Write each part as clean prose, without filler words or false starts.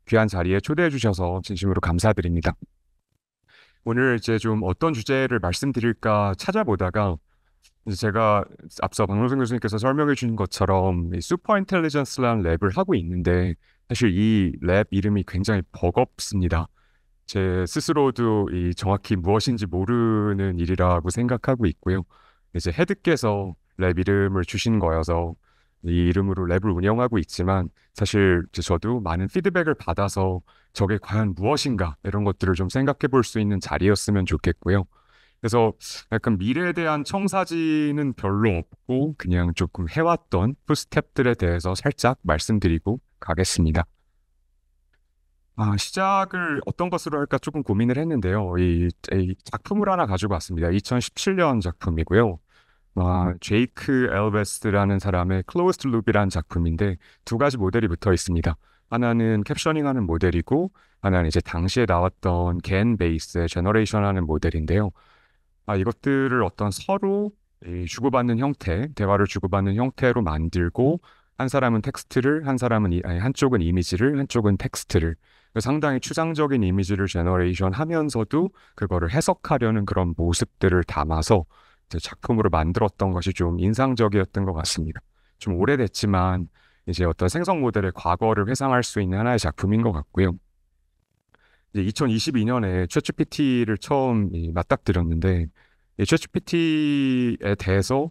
귀한 자리에 초대해 주셔서 진심으로 감사드립니다. 오늘 이제 좀 어떤 주제를 말씀드릴까 찾아보다가 이제 제가 앞서 박노승 교수님께서 설명해 주신 것처럼 이 슈퍼 인텔리전스라는 랩을 하고 있는데 사실 이 랩 이름이 굉장히 버겁습니다. 제 스스로도 이 정확히 무엇인지 모르는 일이라고 생각하고 있고요. 이제 헤드께서 랩 이름을 주신 거여서 이 이름으로 랩을 운영하고 있지만 사실 이제 저도 많은 피드백을 받아서 저게 과연 무엇인가 이런 것들을 좀 생각해 볼 수 있는 자리였으면 좋겠고요. 그래서 약간 미래에 대한 청사진은 별로 없고 그냥 조금 해왔던 푸스텝들에 대해서 살짝 말씀드리고 가겠습니다. 시작을 어떤 것으로 할까 조금 고민을 했는데요. 이 작품을 하나 가지고 왔습니다. 2017년 작품이고요. 제이크 엘베스라는 사람의 Closed Loop이라는 작품인데 두 가지 모델이 붙어 있습니다. 하나는 캡셔닝하는 모델이고 하나는 이제 당시에 나왔던 겐 베이스의 제너레이션하는 모델인데요. 이것들을 어떤 서로 이 주고받는 형태, 대화를 주고받는 형태로 만들고 한 사람은 텍스트를, 한 사람은 아니, 한쪽은 이미지를, 한쪽은 텍스트를 상당히 추상적인 이미지를 제너레이션 하면서도 그거를 해석하려는 그런 모습들을 담아서 이제 작품으로 만들었던 것이 좀 인상적이었던 것 같습니다. 좀 오래됐지만 이제 어떤 생성 모델의 과거를 회상할 수 있는 하나의 작품인 것 같고요. 이제 2022년에 챗GPT를 처음 맞닥뜨렸는데 이 챗GPT에 대해서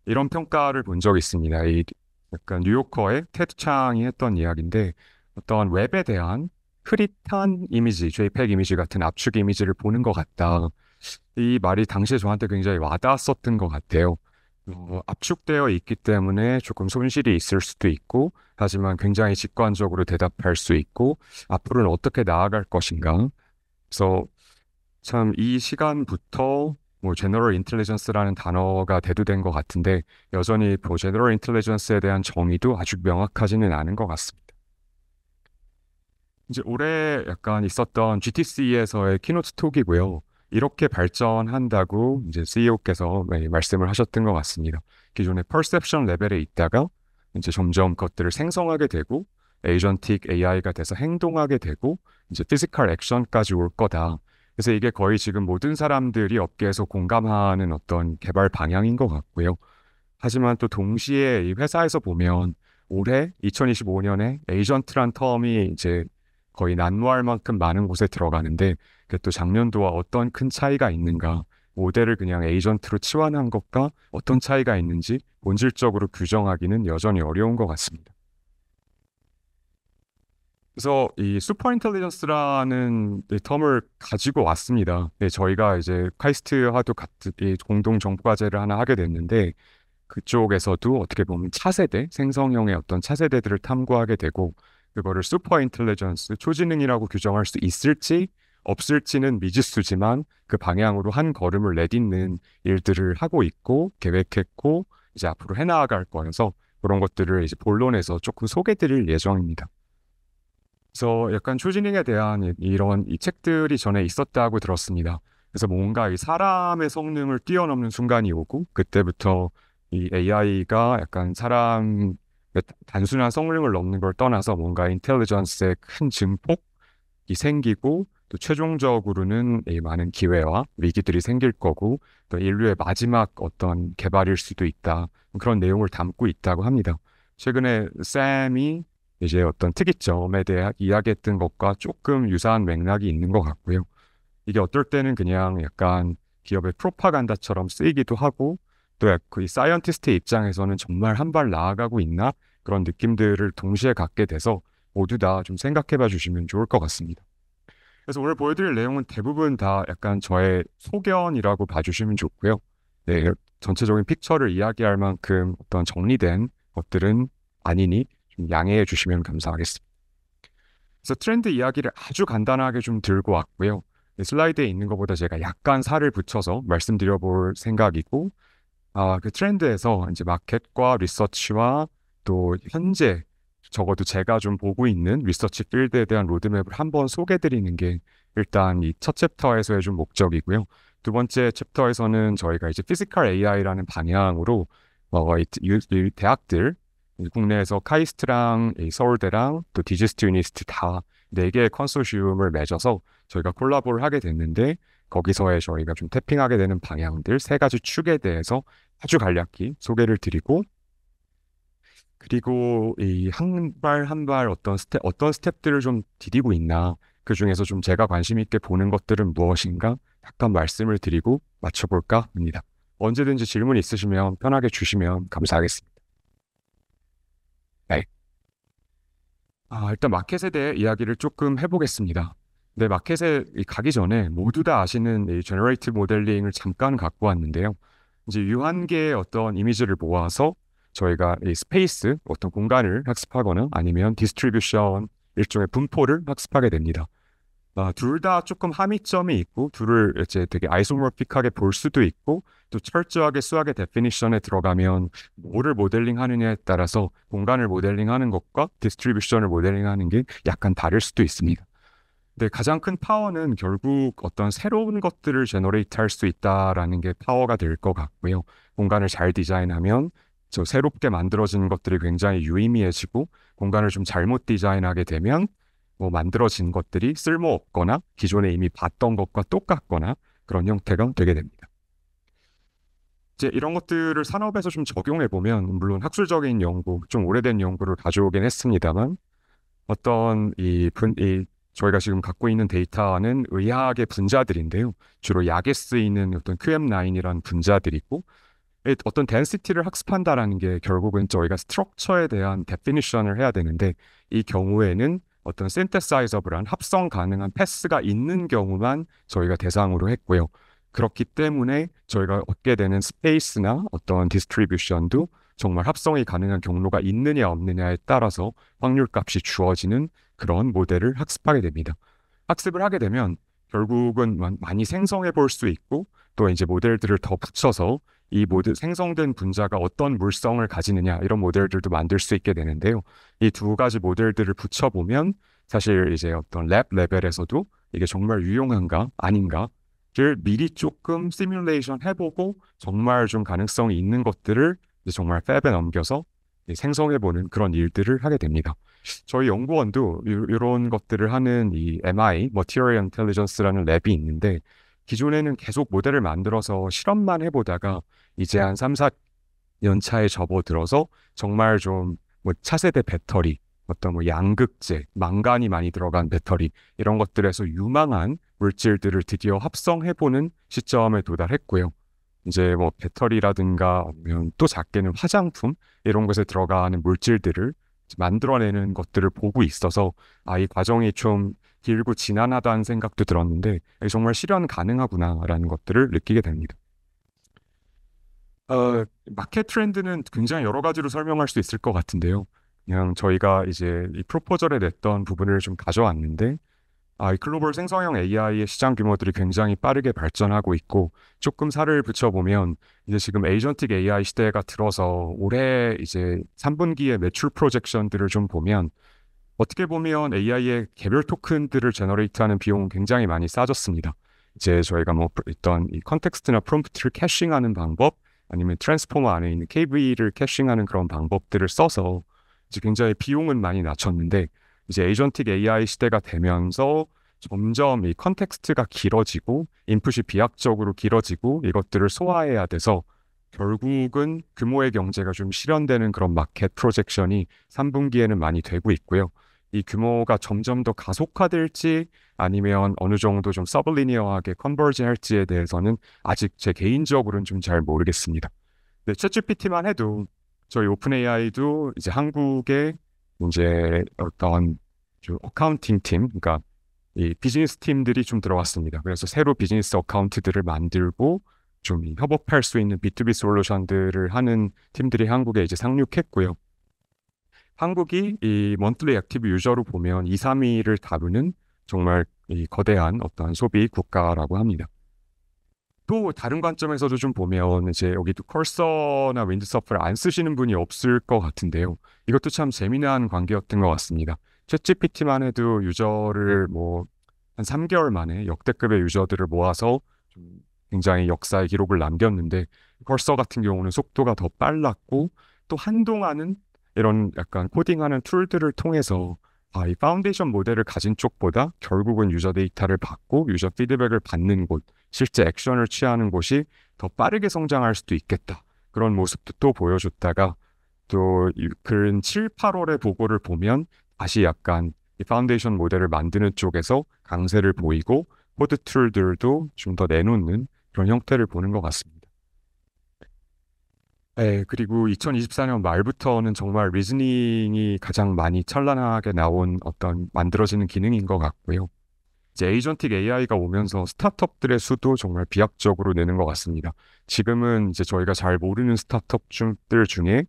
이런 평가를 본 적이 있습니다. 이 약간 뉴요커의 테드 창이 했던 이야기인데 어떤 웹에 대한 흐릿한 이미지, JPEG 이미지 같은 압축 이미지를 보는 것 같다. 이 말이 당시에 저한테 굉장히 와닿았었던 것 같아요. 압축되어 있기 때문에 조금 손실이 있을 수도 있고, 하지만 굉장히 직관적으로 대답할 수 있고, 앞으로는 어떻게 나아갈 것인가. 그래서 참 이 시간부터 뭐 제너럴 인텔리전스라는 단어가 대두된 것 같은데, 여전히 뭐 제너럴 인텔리전스에 대한 정의도 아주 명확하지는 않은 것 같습니다. 이제 올해 약간 있었던 GTC에서의 키노트 톡이고요. 이렇게 발전한다고 이제 CEO께서 말씀을 하셨던 것 같습니다. 기존의 퍼셉션 레벨에 있다가 이제 점점 것들을 생성하게 되고 에이전틱 AI가 돼서 행동하게 되고 이제 피지컬 액션까지 올 거다. 그래서 이게 거의 지금 모든 사람들이 업계에서 공감하는 어떤 개발 방향인 것 같고요. 하지만 또 동시에 이 회사에서 보면 올해 2025년에 에이전트란 텀이 이제 거의 난무할 만큼 많은 곳에 들어가는데 그게 또 작년도와 어떤 큰 차이가 있는가, 모델을 그냥 에이전트로 치환한 것과 어떤 차이가 있는지 본질적으로 규정하기는 여전히 어려운 것 같습니다. 그래서 이 슈퍼 인텔리전스라는 이 텀을 가지고 왔습니다. 저희가 이제 카이스트와도 같은 이 공동 정보 과제를 하나 하게 됐는데 그쪽에서도 어떻게 보면 차세대, 생성형의 어떤 차세대들을 탐구하게 되고 그거를 슈퍼 인텔리전스, 초지능이라고 규정할 수 있을지 없을지는 미지수지만 그 방향으로 한 걸음을 내딛는 일들을 하고 있고 계획했고 이제 앞으로 해나가갈 거여서 그런 것들을 이제 본론에서 조금 소개드릴 예정입니다. 그래서 약간 초지능에 대한 이런 이 책들이 전에 있었다고 들었습니다. 그래서 뭔가 이 사람의 성능을 뛰어넘는 순간이 오고 그때부터 이 AI가 약간 사람의 단순한 성능을 넘는 걸 떠나서 뭔가 인텔리전스의 큰 증폭이 생기고 또 최종적으로는 이 많은 기회와 위기들이 생길 거고 또 인류의 마지막 어떤 개발일 수도 있다. 그런 내용을 담고 있다고 합니다. 최근에 샘이 이제 어떤 특이점에 대해 이야기했던 것과 조금 유사한 맥락이 있는 것 같고요. 이게 어떨 때는 그냥 약간 기업의 프로파간다처럼 쓰이기도 하고 또 그 사이언티스트의 입장에서는 정말 한 발 나아가고 있나 그런 느낌들을 동시에 갖게 돼서 모두 다 좀 생각해 봐 주시면 좋을 것 같습니다. 그래서 오늘 보여드릴 내용은 대부분 다 약간 저의 소견이라고 봐주시면 좋고요. 네, 전체적인 픽처를 이야기할 만큼 어떤 정리된 것들은 아니니 좀 양해해 주시면 감사하겠습니다. 그래서 트렌드 이야기를 아주 간단하게 좀 들고 왔고요. 슬라이드에 있는 것보다 제가 약간 살을 붙여서 말씀드려 볼 생각이고, 그 트렌드에서 이제 마켓과 리서치와 또 현재 적어도 제가 좀 보고 있는 리서치 필드에 대한 로드맵을 한번 소개드리는 게 일단 이 첫 챕터에서의 좀 목적이고요. 두 번째 챕터에서는 저희가 이제 피지컬 AI라는 방향으로 이 대학들 국내에서 카이스트랑 이 서울대랑 또 디지스트 유니스트 다 4개의 컨소시엄을 맺어서 저희가 콜라보를 하게 됐는데 거기서의 저희가 좀 태핑하게 되는 방향들 3가지 축에 대해서 아주 간략히 소개를 드리고 그리고 이 한 발 한 발 어떤 스텝들을 좀 디디고 있나 그 중에서 좀 제가 관심 있게 보는 것들은 무엇인가 약간 말씀을 드리고 맞춰볼까 합니다. 언제든지 질문 있으시면 편하게 주시면 감사하겠습니다. 네. 일단 마켓에 대해 이야기를 조금 해보겠습니다. 네, 마켓에 가기 전에 모두 다 아시는 이 제너레이티브 모델링을 잠깐 갖고 왔는데요. 이제 유한계의 어떤 이미지를 모아서 저희가 이 스페이스, 어떤 공간을 학습하거나 아니면 디스트리뷰션, 일종의 분포를 학습하게 됩니다. 둘 다 조금 함의점이 있고 둘을 이제 되게 아이소모픽하게 볼 수도 있고 또 철저하게 수학의 데피니션에 들어가면 뭐를 모델링하느냐에 따라서 공간을 모델링하는 것과 디스트리뷰션을 모델링하는 게 약간 다를 수도 있습니다. 근데 가장 큰 파워는 결국 어떤 새로운 것들을 제너레이트 할 수 있다라는 게 파워가 될 것 같고요. 공간을 잘 디자인하면 저 새롭게 만들어지는 것들이 굉장히 유의미해지고 공간을 좀 잘못 디자인하게 되면 뭐 만들어진 것들이 쓸모없거나 기존에 이미 봤던 것과 똑같거나 그런 형태가 되게 됩니다. 이제 이런 것들을 산업에서 좀 적용해 보면 물론 학술적인 연구, 좀 오래된 연구를 가져오긴 했습니다만 어떤 저희가 지금 갖고 있는 데이터는 의학의 분자들인데요. 주로 약에 쓰이는 어떤 QM9이라는 분자들이고 어떤 덴시티를 학습한다라는 게 결국은 저희가 스트럭처에 대한 데피니션을 해야 되는데 이 경우에는 어떤 synthesizable한 합성 가능한 패스가 있는 경우만 저희가 대상으로 했고요. 그렇기 때문에 저희가 얻게 되는 스페이스나 어떤 디스트리뷰션도 정말 합성이 가능한 경로가 있느냐 없느냐에 따라서 확률값이 주어지는 그런 모델을 학습하게 됩니다. 학습을 하게 되면 결국은 많이 생성해 볼 수 있고 또 이제 모델들을 더 붙여서 이 모델 생성된 분자가 어떤 물성을 가지느냐 이런 모델들도 만들 수 있게 되는데요. 이 2가지 모델들을 붙여보면 사실 이제 어떤 랩 레벨에서도 이게 정말 유용한가 아닌가를 미리 조금 시뮬레이션 해보고 정말 좀 가능성이 있는 것들을 이제 정말 팹에 넘겨서 생성해보는 그런 일들을 하게 됩니다. 저희 연구원도 이런 것들을 하는 이 MI, Material Intelligence라는 랩이 있는데 기존에는 계속 모델을 만들어서 실험만 해보다가 이제 한 3, 4년 차에 접어들어서 정말 좀 뭐 차세대 배터리, 어떤 뭐 양극재, 망간이 많이 들어간 배터리 이런 것들에서 유망한 물질들을 드디어 합성해보는 시점에 도달했고요. 이제 뭐 배터리라든가 아니면 또 작게는 화장품 이런 것에 들어가는 물질들을 만들어내는 것들을 보고 있어서 이 과정이 좀 길고 지난하다는 생각도 들었는데 정말 실현 가능하구나라는 것들을 느끼게 됩니다. 마켓 트렌드는 굉장히 여러 가지로 설명할 수 있을 것 같은데요. 그냥 저희가 이제 이 프로포절에 냈던 부분을 좀 가져왔는데 이 글로벌 생성형 AI의 시장 규모들이 굉장히 빠르게 발전하고 있고 조금 살을 붙여보면 이제 지금 에이전틱 AI 시대가 들어서 올해 이제 3분기의 매출 프로젝션들을 좀 보면 어떻게 보면 AI의 개별 토큰들을 제너레이트하는 비용은 굉장히 많이 싸졌습니다. 이제 저희가 뭐 있던 이 컨텍스트나 프롬프트를 캐싱하는 방법 아니면 트랜스포머 안에 있는 KV를 캐싱하는 그런 방법들을 써서 이제 굉장히 비용은 많이 낮췄는데 이제 에이전틱 AI 시대가 되면서 점점 이 컨텍스트가 길어지고 인풋이 비약적으로 길어지고 이것들을 소화해야 돼서 결국은 규모의 경제가 좀 실현되는 그런 마켓 프로젝션이 3분기에는 많이 되고 있고요. 이 규모가 점점 더 가속화될지 아니면 어느 정도 좀 서블리니어하게 컨버지 할지에 대해서는 아직 제 개인적으로는 좀 잘 모르겠습니다. 네, 챗GPT만 해도 저희 오픈 AI도 이제 한국에 이제 어떤 좀 어카운팅 팀, 그러니까 이 비즈니스 팀들이 좀 들어왔습니다. 그래서 새로 비즈니스 어카운트들을 만들고 좀 협업할 수 있는 B2B 솔루션들을 하는 팀들이 한국에 이제 상륙했고요. 한국이 이 monthly active 유저로 보면 2, 3위를 다루는 정말 이 거대한 어떤 소비 국가라고 합니다. 또 다른 관점에서도 좀 보면 이제 여기도 컬서나 윈드서프를 안 쓰시는 분이 없을 것 같은데요. 이것도 참 재미난 관계였던 것 같습니다. 챗GPT만 해도 유저를 뭐 한 3개월 만에 역대급의 유저들을 모아서 좀 굉장히 역사의 기록을 남겼는데 컬서 같은 경우는 속도가 더 빨랐고 또 한동안은 이런 약간 코딩하는 툴들을 통해서 이 파운데이션 모델을 가진 쪽보다 결국은 유저 데이터를 받고 유저 피드백을 받는 곳, 실제 액션을 취하는 곳이 더 빠르게 성장할 수도 있겠다. 그런 모습도 또 보여줬다가 또 그런 7, 8월의 보고를 보면 다시 약간 이 파운데이션 모델을 만드는 쪽에서 강세를 보이고 코드 툴들도 좀 더 내놓는 그런 형태를 보는 것 같습니다. 네, 그리고 2024년 말부터는 정말 리즈닝이 가장 많이 찬란하게 나온 어떤 만들어지는 기능인 것 같고요. 이제 에이전틱 AI가 오면서 스타트업들의 수도 정말 비약적으로 느는 것 같습니다. 지금은 이제 저희가 잘 모르는 스타트업들 중에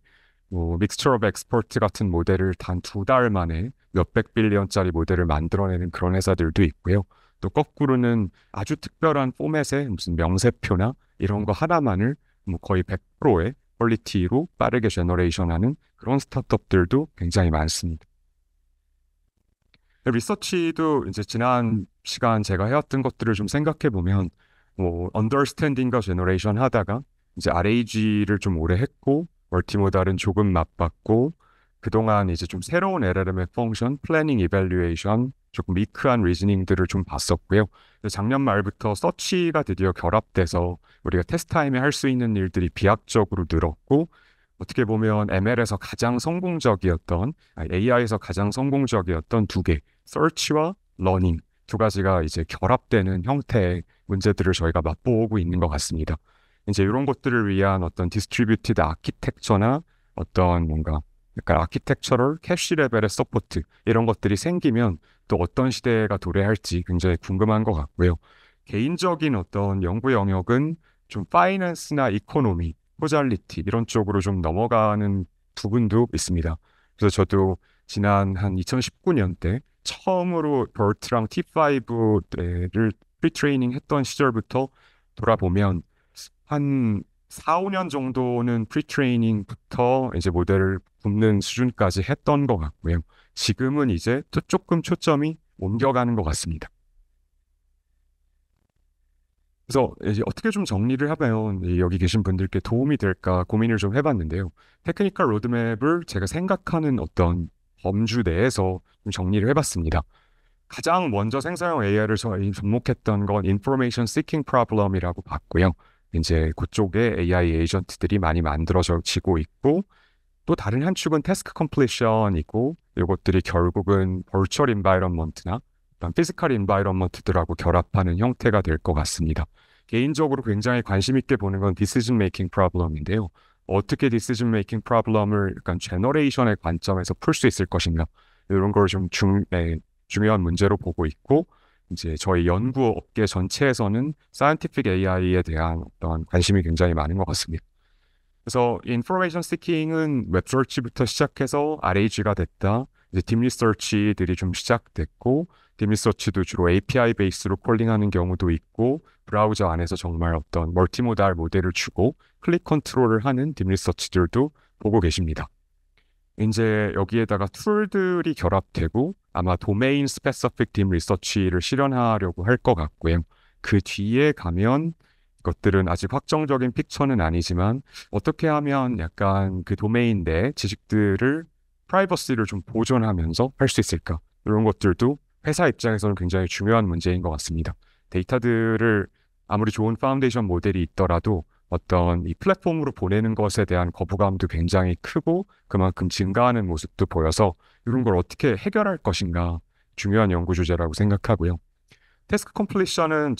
뭐 믹스처 오브 엑스퍼트 같은 모델을 단 2달 만에 몇백 빌리언짜리 모델을 만들어내는 그런 회사들도 있고요. 또 거꾸로는 아주 특별한 포맷의 무슨 명세표나 이런 거 하나만을 뭐 거의 100%의 퀄리티로 빠르게 제너레이션하는 그런 스타트업들도 굉장히 많습니다. 리서치도 이제 지난 시간 제가 해왔던 것들을 좀 생각해 보면 뭐 언더스탠딩과 제너레이션 하다가 이제 RAG를 좀 오래 했고 멀티모달은 조금 맛봤고 그동안 이제 좀 새로운 LLM의 펑션, 플래닝, 이밸류에이션, 조금 미크한 리즈닝들을 좀 봤었고요. 작년 말부터 서치가 드디어 결합돼서 우리가 테스트 타임에 할 수 있는 일들이 비약적으로 늘었고 어떻게 보면 ML에서 가장 성공적이었던 AI에서 가장 성공적이었던 두 개, 서치와 러닝 두 가지가 이제 결합되는 형태의 문제들을 저희가 맛보고 있는 것 같습니다. 이제 이런 것들을 위한 어떤 디스트리뷰티드 아키텍처나 어떤 뭔가 약간 아키텍처럴 캐시 레벨의 서포트 이런 것들이 생기면 또 어떤 시대가 도래할지 굉장히 궁금한 것 같고요. 개인적인 어떤 연구 영역은 좀 파이낸스나 이코노미, 포잘리티 이런 쪽으로 좀 넘어가는 부분도 있습니다. 그래서 저도 지난 한 2019년 때 처음으로 버트랑 T5를 프리트레이닝 했던 시절부터 돌아보면 한 4, 5년 정도는 프리트레이닝부터 이제 모델을 굽는 수준까지 했던 것 같고요. 지금은 이제 또 조금 초점이 옮겨가는 것 같습니다. 그래서 이제 어떻게 좀 정리를 하면 여기 계신 분들께 도움이 될까 고민을 좀 해봤는데요. 테크니컬 로드맵을 제가 생각하는 어떤 범주 내에서 좀 정리를 해봤습니다. 가장 먼저 생성형 AI를 저희 접목했던 건 Information Seeking Problem이라고 봤고요. 이제 그쪽에 AI 에이전트들이 많이 만들어지고 있고 또 다른 한 축은 태스크 컴플리션이고 이것들이 결국은 버추얼 인바이런먼트나 피지컬 인바이런먼트들하고 결합하는 형태가 될 것 같습니다. 개인적으로 굉장히 관심 있게 보는 건 디시전 메이킹 프로블럼인데요. 어떻게 디시전 메이킹 프로블럼을 약간 제너레이션의 관점에서 풀 수 있을 것인가 이런 걸 좀 중요한 문제로 보고 있고 이제 저희 연구 업계 전체에서는 사이언티픽 AI에 대한 어떤 관심이 굉장히 많은 것 같습니다. 그래서 인포메이션 시킹은 웹서치부터 시작해서 RAG가 됐다. 이제 딥 리서치들이 좀 시작됐고 딥 리서치도 주로 API 베이스로 콜링하는 경우도 있고 브라우저 안에서 정말 어떤 멀티모달 모델을 주고 클릭 컨트롤을 하는 딥 리서치들도 보고 계십니다. 이제 여기에다가 툴들이 결합되고 아마 도메인 스페시픽 딥 리서치를 실현하려고 할 것 같고요. 그 뒤에 가면 것들은 아직 확정적인 픽처는 아니지만 어떻게 하면 약간 그 도메인 내 지식들을 프라이버시를 좀 보존하면서 할 수 있을까? 이런 것들도 회사 입장에서는 굉장히 중요한 문제인 것 같습니다. 데이터들을 아무리 좋은 파운데이션 모델이 있더라도 어떤 이 플랫폼으로 보내는 것에 대한 거부감도 굉장히 크고 그만큼 증가하는 모습도 보여서 이런 걸 어떻게 해결할 것인가 중요한 연구 주제라고 생각하고요. 태스크 컴플리션은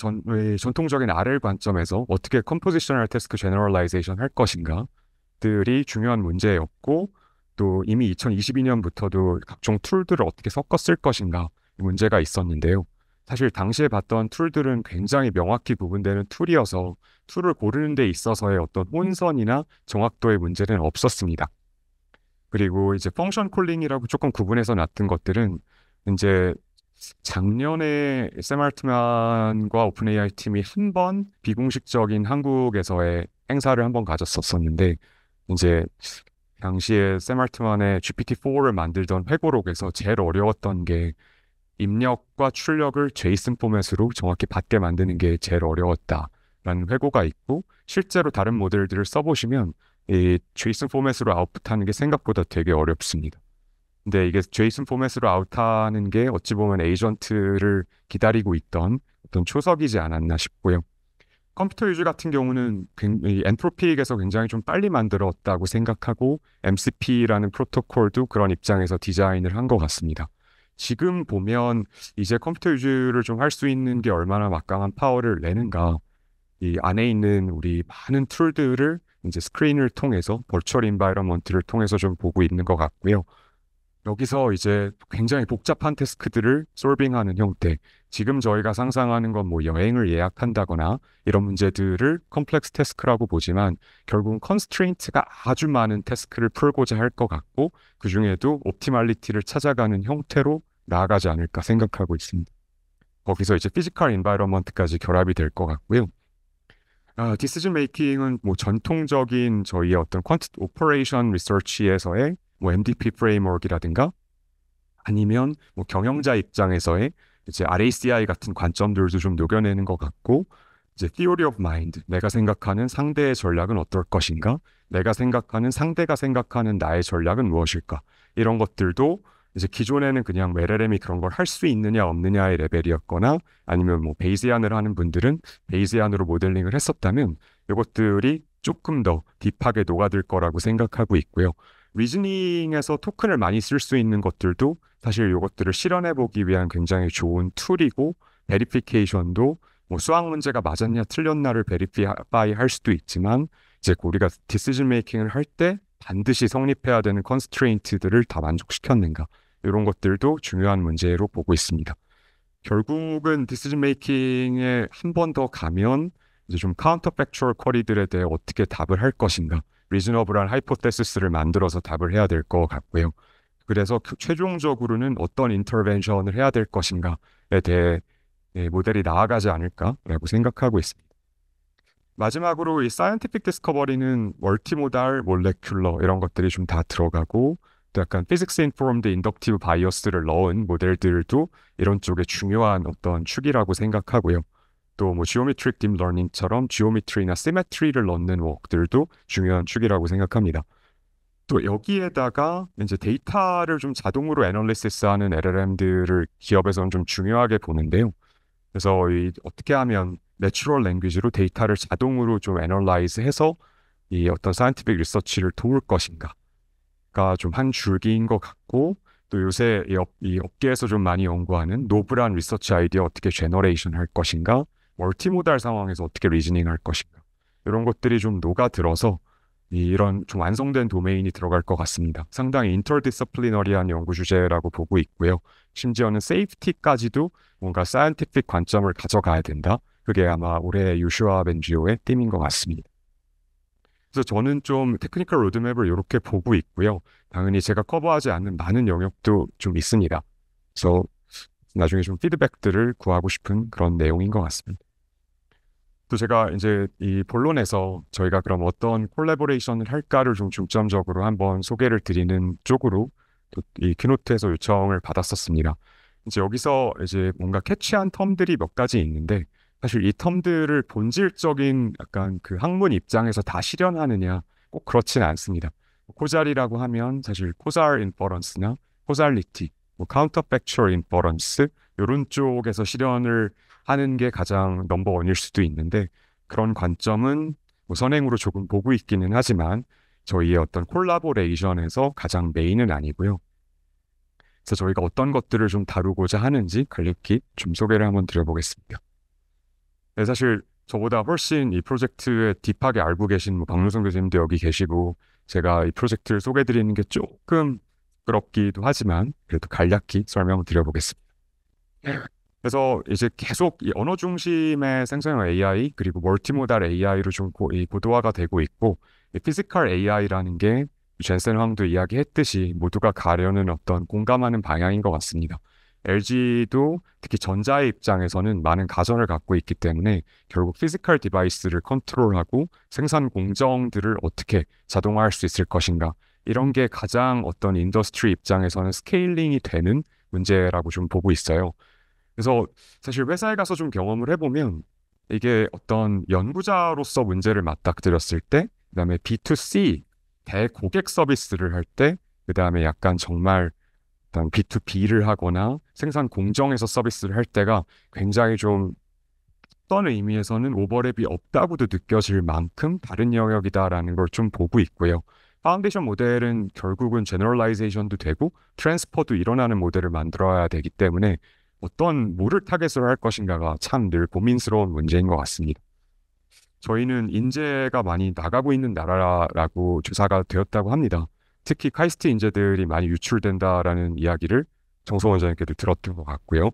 전통적인 RL 관점에서 어떻게 컴포지셔널 태스크 제너럴라이제이션 할 것인가들이 중요한 문제였고 또 이미 2022년부터도 각종 툴들을 어떻게 섞어 쓸 것인가 문제가 있었는데요. 사실 당시에 봤던 툴들은 굉장히 명확히 구분되는 툴이어서 툴을 고르는 데 있어서의 어떤 혼선이나 정확도의 문제는 없었습니다. 그리고 이제 펑션 콜링이라고 조금 구분해서 놨던 것들은 이제 작년에 샘 알트만과 오픈 AI 팀이 한 번 비공식적인 한국에서의 행사를 한 번 가졌었는데 이제 당시에 샘 알트만의 GPT-4를 만들던 회고록에서 제일 어려웠던 게 입력과 출력을 제이슨 포맷으로 정확히 받게 만드는 게 제일 어려웠다라는 회고가 있고 실제로 다른 모델들을 써보시면 이 제이슨 포맷으로 아웃풋하는 게 생각보다 되게 어렵습니다. 근데 이게 JSON 포맷으로 아웃하는 게 어찌 보면 에이전트를 기다리고 있던 어떤 초석이지 않았나 싶고요. 컴퓨터 유지 같은 경우는 이 엔트로픽에서 굉장히 좀 빨리 만들었다고 생각하고 MCP라는 프로토콜도 그런 입장에서 디자인을 한 것 같습니다. 지금 보면 이제 컴퓨터 유지를 좀 할 수 있는 게 얼마나 막강한 파워를 내는가, 이 안에 있는 우리 많은 툴들을 이제 스크린을 통해서 버추얼 인바이러먼트를 통해서 좀 보고 있는 것 같고요. 여기서 이제 굉장히 복잡한 태스크들을 솔빙하는 형태. 지금 저희가 상상하는 건 뭐 여행을 예약한다거나 이런 문제들을 컴플렉스 태스크라고 보지만 결국은 컨스트레인트가 아주 많은 태스크를 풀고자 할 것 같고 그 중에도 옵티멀리티를 찾아가는 형태로 나아가지 않을까 생각하고 있습니다. 거기서 이제 피지컬 인바이러먼트까지 결합이 될 것 같고요. 디시전 메이킹은 뭐 전통적인 저희의 어떤 퀀트 오퍼레이션 리서치에서의 뭐 MDP 프레임워크라든가 아니면 뭐 경영자 입장에서의 이제 RACI 같은 관점들도 좀 녹여내는 것 같고 이제 Theory of Mind, 내가 생각하는 상대의 전략은 어떨 것인가, 내가 생각하는 상대가 생각하는 나의 전략은 무엇일까, 이런 것들도 이제 기존에는 그냥 LLM이 그런 걸 할 수 있느냐 없느냐의 레벨이었거나 아니면 뭐 베이지안을 하는 분들은 베이지안으로 모델링을 했었다면 이것들이 조금 더 딥하게 녹아들 거라고 생각하고 있고요. 리즈닝에서 토큰을 많이 쓸 수 있는 것들도 사실 이것들을 실현해 보기 위한 굉장히 좋은 툴이고 베리피케이션도 뭐 수학 문제가 맞았냐 틀렸나를 베리파이 할 수도 있지만 이제 우리가 디시전 메이킹을 할 때 반드시 성립해야 되는 컨스트레인트들을 다 만족시켰는가, 이런 것들도 중요한 문제로 보고 있습니다. 결국은 디시전 메이킹에 한 번 더 가면 이제 좀 카운터 팩추얼 쿼리들에 대해 어떻게 답을 할 것인가, 리즈너블한 하이포테시스를 만들어서 답을 해야 될 것 같고요. 그래서 최종적으로는 어떤 인터벤션을 해야 될 것인가에 대해 모델이 나아가지 않을까라고 생각하고 있습니다. 마지막으로 이 사이언티픽 디스커버리는 멀티모달, 몰레큘러 이런 것들이 좀 다 들어가고 또 약간 피직스 인포럼드 인덕티브 바이어스를 넣은 모델들도 이런 쪽에 중요한 어떤 축이라고 생각하고요. 또 뭐 지오메트릭 딥 러닝처럼 지오메트리나 시메트리를 넣는 워크들도 중요한 축이라고 생각합니다. 또 여기에다가 이제 데이터를 좀 자동으로 애널리시스하는 LLM들을 기업에서는 좀 중요하게 보는데요. 그래서 어떻게 하면 내추럴 랭귀지로 데이터를 자동으로 좀 애널라이즈해서 이 어떤 사이언티픽 리서치를 도울 것인가가 좀 한 줄기인 것 같고, 또 요새 이 업계에서 좀 많이 연구하는 노블한 리서치 아이디어 어떻게 제너레이션 할 것인가, 멀티모달 상황에서 어떻게 리즈닝 할 것인가, 이런 것들이 좀 녹아들어서 이런 좀 완성된 도메인이 들어갈 것 같습니다. 상당히 인터디스플리너리한 연구 주제라고 보고 있고요. 심지어는 세이프티까지도 뭔가 사이언티픽 관점을 가져가야 된다. 그게 아마 올해 유슈아 벤지오의 팀인 것 같습니다. 그래서 저는 좀 테크니컬 로드맵을 이렇게 보고 있고요. 당연히 제가 커버하지 않는 많은 영역도 좀 있습니다. 그래서 나중에 좀 피드백들을 구하고 싶은 그런 내용인 것 같습니다. 또 제가 이제 이 본론에서 저희가 그럼 어떤 콜라보레이션을 할까를 좀 중점적으로 한번 소개를 드리는 쪽으로 또 이 키노트에서 요청을 받았었습니다. 이제 여기서 이제 뭔가 캐치한 텀들이 몇 가지 있는데 사실 이 텀들을 본질적인 약간 그 학문 입장에서 다 실현하느냐 꼭 그렇지는 않습니다. 코잘이라고 하면 사실 코잘 인퍼런스나 코잘리티, 뭐 카운터 팩추얼 인퍼런스 이런 쪽에서 실현을 하는 게 가장 넘버원일 수도 있는데 그런 관점은 뭐 선행으로 조금 보고 있기는 하지만 저희의 어떤 콜라보레이션에서 가장 메인은 아니고요. 그래서 저희가 어떤 것들을 좀 다루고자 하는지 간략히 좀 소개를 한번 드려보겠습니다. 네, 사실 저보다 훨씬 이 프로젝트에 딥하게 알고 계신 뭐 박문성 교수님도 여기 계시고 제가 이 프로젝트를 소개해드리는 게 조금 부끄럽기도 하지만 그래도 간략히 설명드려보겠습니다. 그래서 이제 계속 이 언어 중심의 생성형 AI 그리고 멀티모달 AI로 좀 고도화가 되고 있고 이 피지컬 AI라는 게 젠센 황도 이야기했듯이 모두가 가려는 어떤 공감하는 방향인 것 같습니다. LG도 특히 전자의 입장에서는 많은 가전을 갖고 있기 때문에 결국 피지컬 디바이스를 컨트롤하고 생산 공정들을 어떻게 자동화할 수 있을 것인가, 이런 게 가장 어떤 인더스트리 입장에서는 스케일링이 되는 문제라고 좀 보고 있어요. 그래서 사실 회사에 가서 좀 경험을 해보면 이게 어떤 연구자로서 문제를 맞닥뜨렸을 때, 그다음에 B2C 대고객 서비스를 할 때, 그다음에 약간 정말 일단 B2B를 하거나 생산 공정에서 서비스를 할 때가 굉장히 좀 어떤 의미에서는 오버랩이 없다고도 느껴질 만큼 다른 영역이다라는 걸 좀 보고 있고요. 파운데이션 모델은 결국은 제너럴라이제이션도 되고 트랜스퍼도 일어나는 모델을 만들어야 되기 때문에 어떤 뭐를 타겟으로 할 것인가가 참 늘 고민스러운 문제인 것 같습니다. 저희는 인재가 많이 나가고 있는 나라라고 조사가 되었다고 합니다. 특히 카이스트 인재들이 많이 유출된다라는 이야기를 정성 원장님께도 들었던 것 같고요.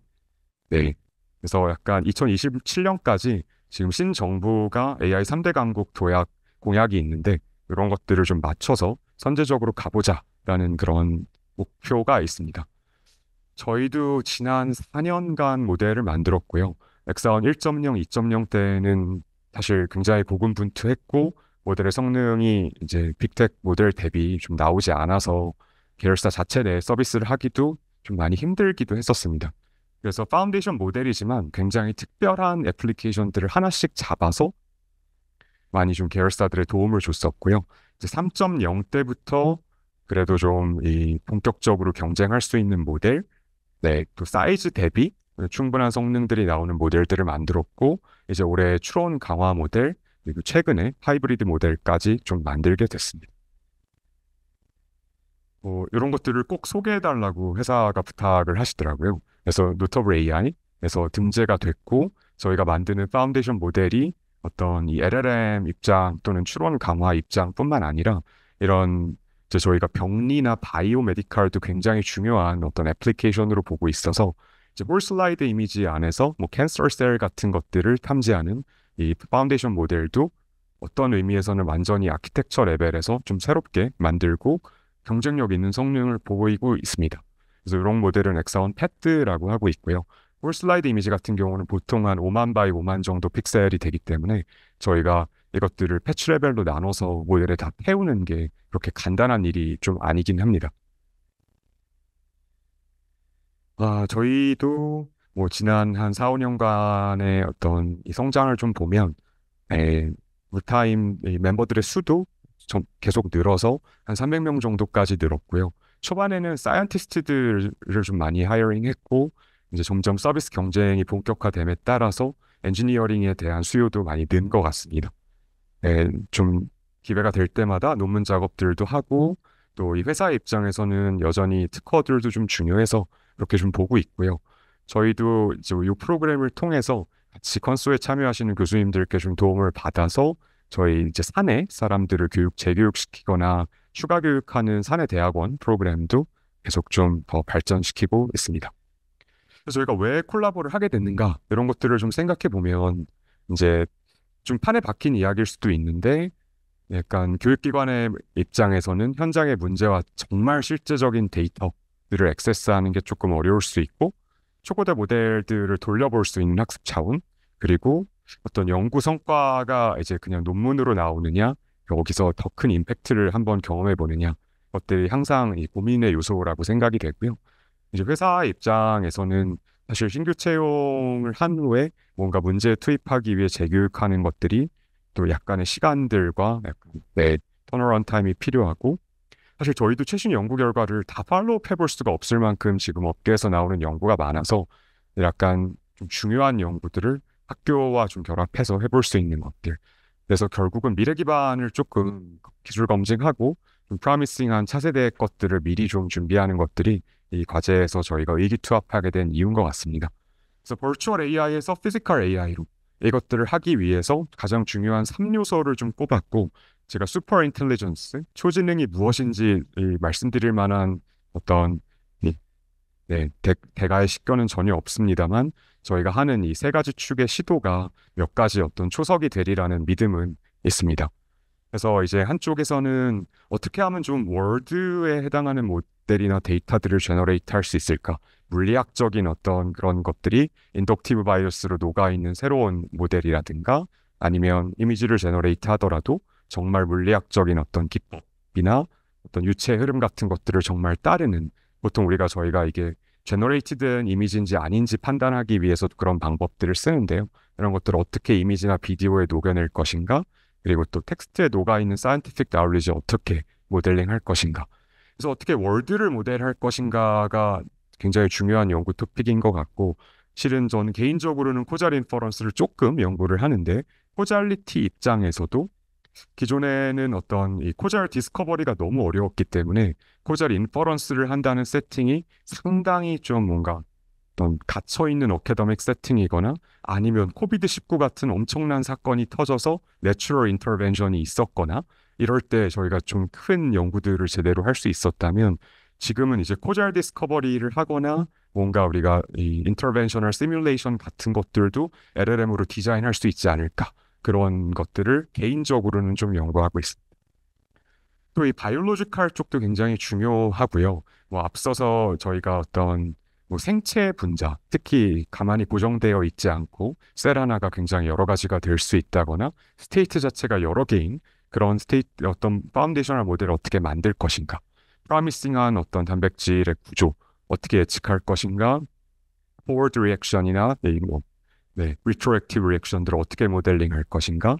네. 그래서 약간 2027년까지 지금 신정부가 AI 3대 강국 도약 공약이 있는데 이런 것들을 좀 맞춰서 선제적으로 가보자라는 그런 목표가 있습니다. 저희도 지난 4년간 모델을 만들었고요. 엑사원 1.0, 2.0 때는 사실 굉장히 고군분투했고 모델의 성능이 이제 빅텍 모델 대비 좀 나오지 않아서 계열사 자체 내 서비스를 하기도 좀 많이 힘들기도 했었습니다. 그래서 파운데이션 모델이지만 굉장히 특별한 애플리케이션들을 하나씩 잡아서 많이 좀 계열사들의 도움을 줬었고요. 이제 3.0 때부터 그래도 좀 이 본격적으로 경쟁할 수 있는 모델, 네, 또 사이즈 대비 충분한 성능들이 나오는 모델들을 만들었고, 이제 올해 추론 강화 모델, 그리고 최근에 하이브리드 모델까지 좀 만들게 됐습니다. 이런 것들을 꼭 소개해달라고 회사가 부탁을 하시더라고요. 그래서 노터블 AI에서 등재가 됐고, 저희가 만드는 파운데이션 모델이 어떤 이 LLM 입장 또는 추론 강화 입장뿐만 아니라 이런 이제 저희가 병리나 바이오 메디칼도 굉장히 중요한 어떤 애플리케이션으로 보고 있어서 이제 홀 슬라이드 이미지 안에서 뭐 캔서 셀 같은 것들을 탐지하는 이 파운데이션 모델도 어떤 의미에서는 완전히 아키텍처 레벨에서 좀 새롭게 만들고 경쟁력 있는 성능을 보이고 있습니다. 그래서 이런 모델은 엑사원 패드라고 하고 있고요. 홀 슬라이드 이미지 같은 경우는 보통 한 5만 바이 5만 정도 픽셀이 되기 때문에 저희가 이것들을 패치 레벨로 나눠서 모델에 다 태우는 게 그렇게 간단한 일이 좀 아니긴 합니다. 저희도 뭐 지난 한 4, 5년간의 어떤 이 성장을 좀 보면 풀타임 멤버들의 수도 좀 계속 늘어서 한 300명 정도까지 늘었고요. 초반에는 사이언티스트들을 좀 많이 하이어링했고 이제 점점 서비스 경쟁이 본격화됨에 따라서 엔지니어링에 대한 수요도 많이 는 것 같습니다. 좀 기회가 될 때마다 논문 작업들도 하고 또 이 회사 입장에서는 여전히 특허들도 좀 중요해서 그렇게 좀 보고 있고요. 저희도 이제 이 프로그램을 통해서 같이 컨소에 참여하시는 교수님들께 좀 도움을 받아서 저희 이제 사내 사람들을 재교육시키거나 추가 교육하는 사내 대학원 프로그램도 계속 좀 더 발전시키고 있습니다. 그래서 저희가 왜 콜라보를 하게 됐는가 이런 것들을 좀 생각해 보면 이제 좀 판에 박힌 이야기일 수도 있는데 약간 교육기관의 입장에서는 현장의 문제와 정말 실제적인 데이터들을 액세스하는 게 조금 어려울 수 있고 초고대 모델들을 돌려볼 수 있는 학습 차원 그리고 어떤 연구 성과가 이제 그냥 논문으로 나오느냐 여기서 더 큰 임팩트를 한번 경험해 보느냐 것들이 항상 이 고민의 요소라고 생각이 되고요. 이제 회사 입장에서는 사실 신규 채용을 한 후에 뭔가 문제 투입하기 위해 재교육하는 것들이 또 약간의 시간들과 약간 턴어라운드 타임이 필요하고 사실 저희도 최신 연구 결과를 다 팔로우업 해볼 수가 없을 만큼 지금 업계에서 나오는 연구가 많아서 약간 좀 중요한 연구들을 학교와 좀 결합해서 해볼 수 있는 것들 그래서 결국은 미래 기반을 조금 기술 검증하고 좀 프로미싱한 차세대 것들을 미리 좀 준비하는 것들이 이 과제에서 저희가 의기투합하게 된 이유인 것 같습니다. 그래서 버추얼 AI에서 피지컬 AI로 이것들을 하기 위해서 가장 중요한 3요소를 좀 꼽았고 제가 슈퍼 인텔리전스, 초지능이 무엇인지 말씀드릴 만한 어떤 대가의 식견은 전혀 없습니다만 저희가 하는 이 세 가지 축의 시도가 몇 가지 어떤 초석이 되리라는 믿음은 있습니다. 그래서 이제 한쪽에서는 어떻게 하면 좀 월드에 해당하는 모델이나 데이터들을 제너레이트 할 수 있을까? 물리학적인 어떤 그런 것들이 인덕티브 바이어스로 녹아있는 새로운 모델이라든가 아니면 이미지를 제너레이트 하더라도 정말 물리학적인 어떤 기법이나 어떤 유체 흐름 같은 것들을 정말 따르는 보통 저희가 이게 제너레이티된 이미지인지 아닌지 판단하기 위해서 그런 방법들을 쓰는데요. 이런 것들을 어떻게 이미지나 비디오에 녹여낼 것인가 그리고 또 텍스트에 녹아있는 사이언티픽 나울리지 어떻게 모델링 할 것인가 그래서 어떻게 월드를 모델할 것인가가 굉장히 중요한 연구 토픽인 것 같고, 실은 저는 개인적으로는 코잘 인퍼런스를 조금 연구를 하는데, 코잘리티 입장에서도 기존에는 어떤 이 코잘 디스커버리가 너무 어려웠기 때문에 코잘 인퍼런스를 한다는 세팅이 상당히 좀 뭔가 어떤 갇혀있는 어카데믹 세팅이거나 아니면 코비드-19 같은 엄청난 사건이 터져서 내추럴 인터벤션이 있었거나 이럴 때 저희가 좀 큰 연구들을 제대로 할 수 있었다면 지금은 이제 코잘 디스커버리를 하거나 뭔가 우리가 이 인터벤셔널 시뮬레이션 같은 것들도 LLM으로 디자인할 수 있지 않을까 그런 것들을 개인적으로는 좀 연구하고 있습니다. 또 이 바이올로지컬 쪽도 굉장히 중요하고요. 뭐 앞서서 저희가 어떤 뭐 생체 분자, 특히 가만히 고정되어 있지 않고 셀 하나가 굉장히 여러 가지가 될 수 있다거나 스테이트 자체가 여러 개인 그런 스테이트 어떤 파운데이셔널 모델을 어떻게 만들 것인가, 프로미싱한 어떤 단백질의 구조 어떻게 예측할 것인가, 포워드 리액션이나 리트로액티브 리액션들을 어떻게 모델링할 것인가,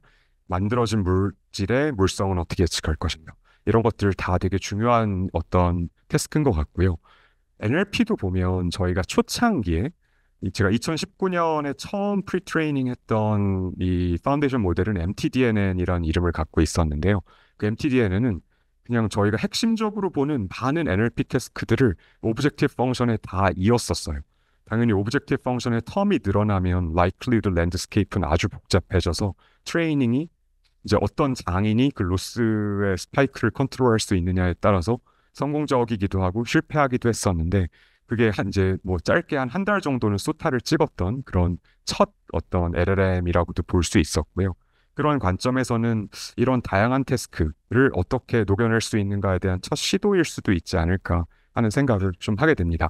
만들어진 물질의 물성은 어떻게 예측할 것인가, 이런 것들 다 되게 중요한 어떤 태스크인 것 같고요. NLP도 보면 저희가 초창기에 제가 2019년에 처음 프리트레이닝 했던 이 파운데이션 모델은 MTDNN이라는 이름을 갖고 있었는데요. 그 MTDNN은 그냥 저희가 핵심적으로 보는 많은 NLP 태스크들을 오브젝티브 펑션에 다 이었었어요. 당연히 오브젝티브 펑션의 텀이 늘어나면 likelihood landscape는 아주 복잡해져서 트레이닝이 이제 어떤 장인이 그 로스의 스파이크를 컨트롤할 수 있느냐에 따라서 성공적이기도 하고 실패하기도 했었는데 그게 이제 뭐 짧게 한 달 정도는 소타를 찍었던 그런 첫 어떤 LLM이라고도 볼 수 있었고요. 그런 관점에서는 이런 다양한 태스크를 어떻게 녹여낼 수 있는가에 대한 첫 시도일 수도 있지 않을까 하는 생각을 좀 하게 됩니다.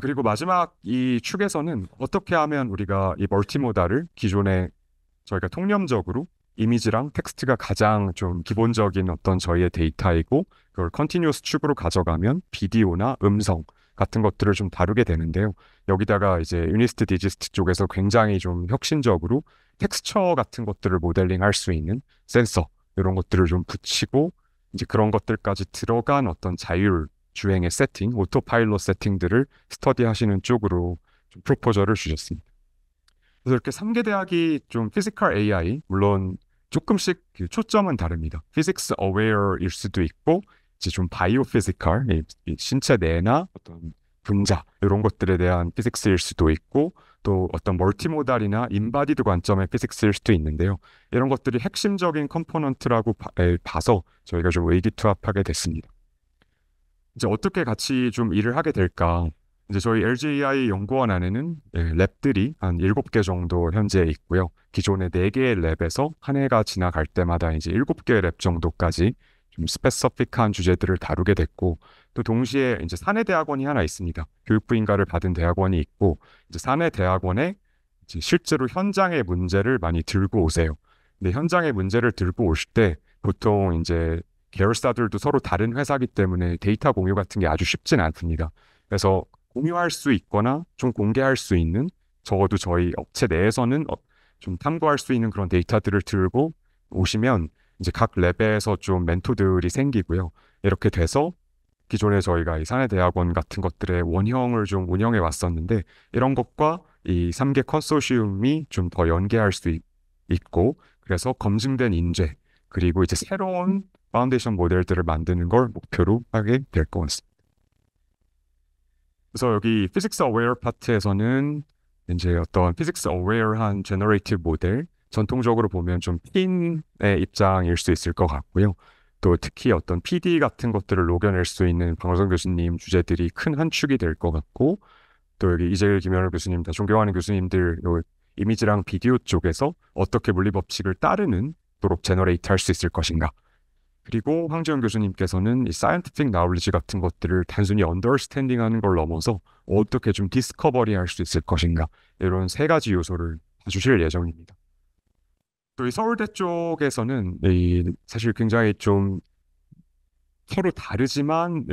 그리고 마지막 이 축에서는 어떻게 하면 우리가 이 멀티모달을 기존에 저희가 통념적으로 이미지랑 텍스트가 가장 좀 기본적인 어떤 저희의 데이터이고 그걸 컨티뉴어스 축으로 가져가면 비디오나 음성 같은 것들을 좀 다루게 되는데요. 여기다가 이제 유니스트 디지스트 쪽에서 굉장히 좀 혁신적으로 텍스처 같은 것들을 모델링 할 수 있는 센서 이런 것들을 좀 붙이고 이제 그런 것들까지 들어간 어떤 자율 주행의 세팅, 오토파일럿 세팅들을 스터디하시는 쪽으로 좀 프로포저를 주셨습니다. 그래서 이렇게 3개 대학이 좀 피지컬 AI, 물론 조금씩 그 초점은 다릅니다. 피직스 어웨어일 수도 있고 이제 좀 바이오 피지컬, 이 신체 내나 어떤 분자 이런 것들에 대한 피직스일 수도 있고 또 어떤 멀티모달이나 인바디드 관점의 피직스일 수도 있는데요. 이런 것들이 핵심적인 컴포넌트라고 봐서 저희가 좀 의기투합하게 됐습니다. 이제 어떻게 같이 좀 일을 하게 될까? 이제 저희 LGAI 연구원 안에는 랩들이 한 7개 정도 현재 있고요. 기존의 4개의 랩에서 한 해가 지나갈 때마다 이제 7개의 랩 정도까지 좀 스페시픽한 주제들을 다루게 됐고, 또 동시에 이제 사내대학원이 하나 있습니다. 교육부 인가를 받은 대학원이 있고, 이제 사내대학원에 이제 실제로 현장의 문제를 많이 들고 오세요. 근데 현장의 문제를 들고 오실 때 보통 이제 계열사들도 서로 다른 회사이기 때문에 데이터 공유 같은 게 아주 쉽진 않습니다. 그래서 공유할 수 있거나 좀 공개할 수 있는 적어도 저희 업체 내에서는 좀 탐구할 수 있는 그런 데이터들을 들고 오시면 이제 각 랩에서 좀 멘토들이 생기고요. 이렇게 돼서 기존에 저희가 이 사내대학원 같은 것들의 원형을 좀 운영해 왔었는데 이런 것과 이 3개 컨소시움이 좀 더 연계할 수 있고 그래서 검증된 인재 그리고 이제 새로운 파운데이션 모델들을 만드는 걸 목표로 하게 될 것 같습니다. 그래서 여기 피직스 어웨어 파트에서는 이제 어떤 피직스 어웨어한 제너레이티브 모델, 전통적으로 보면 좀 핀의 입장일 수 있을 것 같고요. 또 특히 어떤 PD 같은 것들을 녹여낼 수 있는 방어성 교수님 주제들이 큰 한 축이 될 것 같고, 또 여기 이재일 김현우 교수님, 다 존경하는 교수님들 요 이미지랑 비디오 쪽에서 어떻게 물리 법칙을 따르는 도록 제너레이트 할 수 있을 것인가. 그리고 황재현 교수님께서는 이 사이언티픽 나울리지 같은 것들을 단순히 언더스탠딩하는 걸 넘어서 어떻게 좀 디스커버리 할 수 있을 것인가 이런 3가지 요소를 봐주실 예정입니다. 또 이 서울대 쪽에서는 사실 굉장히 좀 서로 다르지만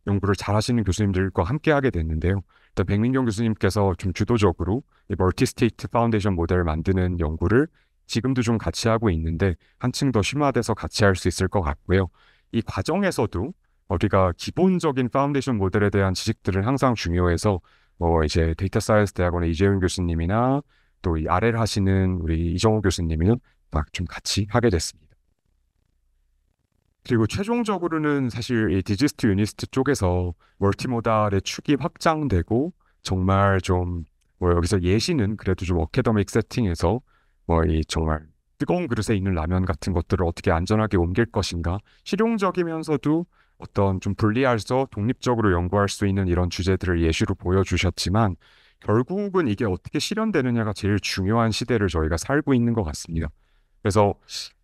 연구를 잘하시는 교수님들과 함께 하게 됐는데요. 일단 백민경 교수님께서 좀 주도적으로 이 멀티스테이트 파운데이션 모델을 만드는 연구를 지금도 좀 같이 하고 있는데 한층 더 심화돼서 같이 할 수 있을 것 같고요. 이 과정에서도 우리가 기본적인 파운데이션 모델에 대한 지식들은 항상 중요해서 뭐 이제 데이터 사이언스 대학원의 이재훈 교수님이나 또 이 RL 하시는 우리 이정호 교수님은 막 좀 같이 하게 됐습니다. 그리고 최종적으로는 사실 이 디지스트 유니스트 쪽에서 멀티모달의 축이 확장되고 정말 좀 뭐 여기서 예시는 그래도 좀 어캐더믹 세팅에서 뭐 이 정말 뜨거운 그릇에 있는 라면 같은 것들을 어떻게 안전하게 옮길 것인가, 실용적이면서도 어떤 좀 분리해서 독립적으로 연구할 수 있는 이런 주제들을 예시로 보여주셨지만 결국은 이게 어떻게 실현되느냐가 제일 중요한 시대를 저희가 살고 있는 것 같습니다. 그래서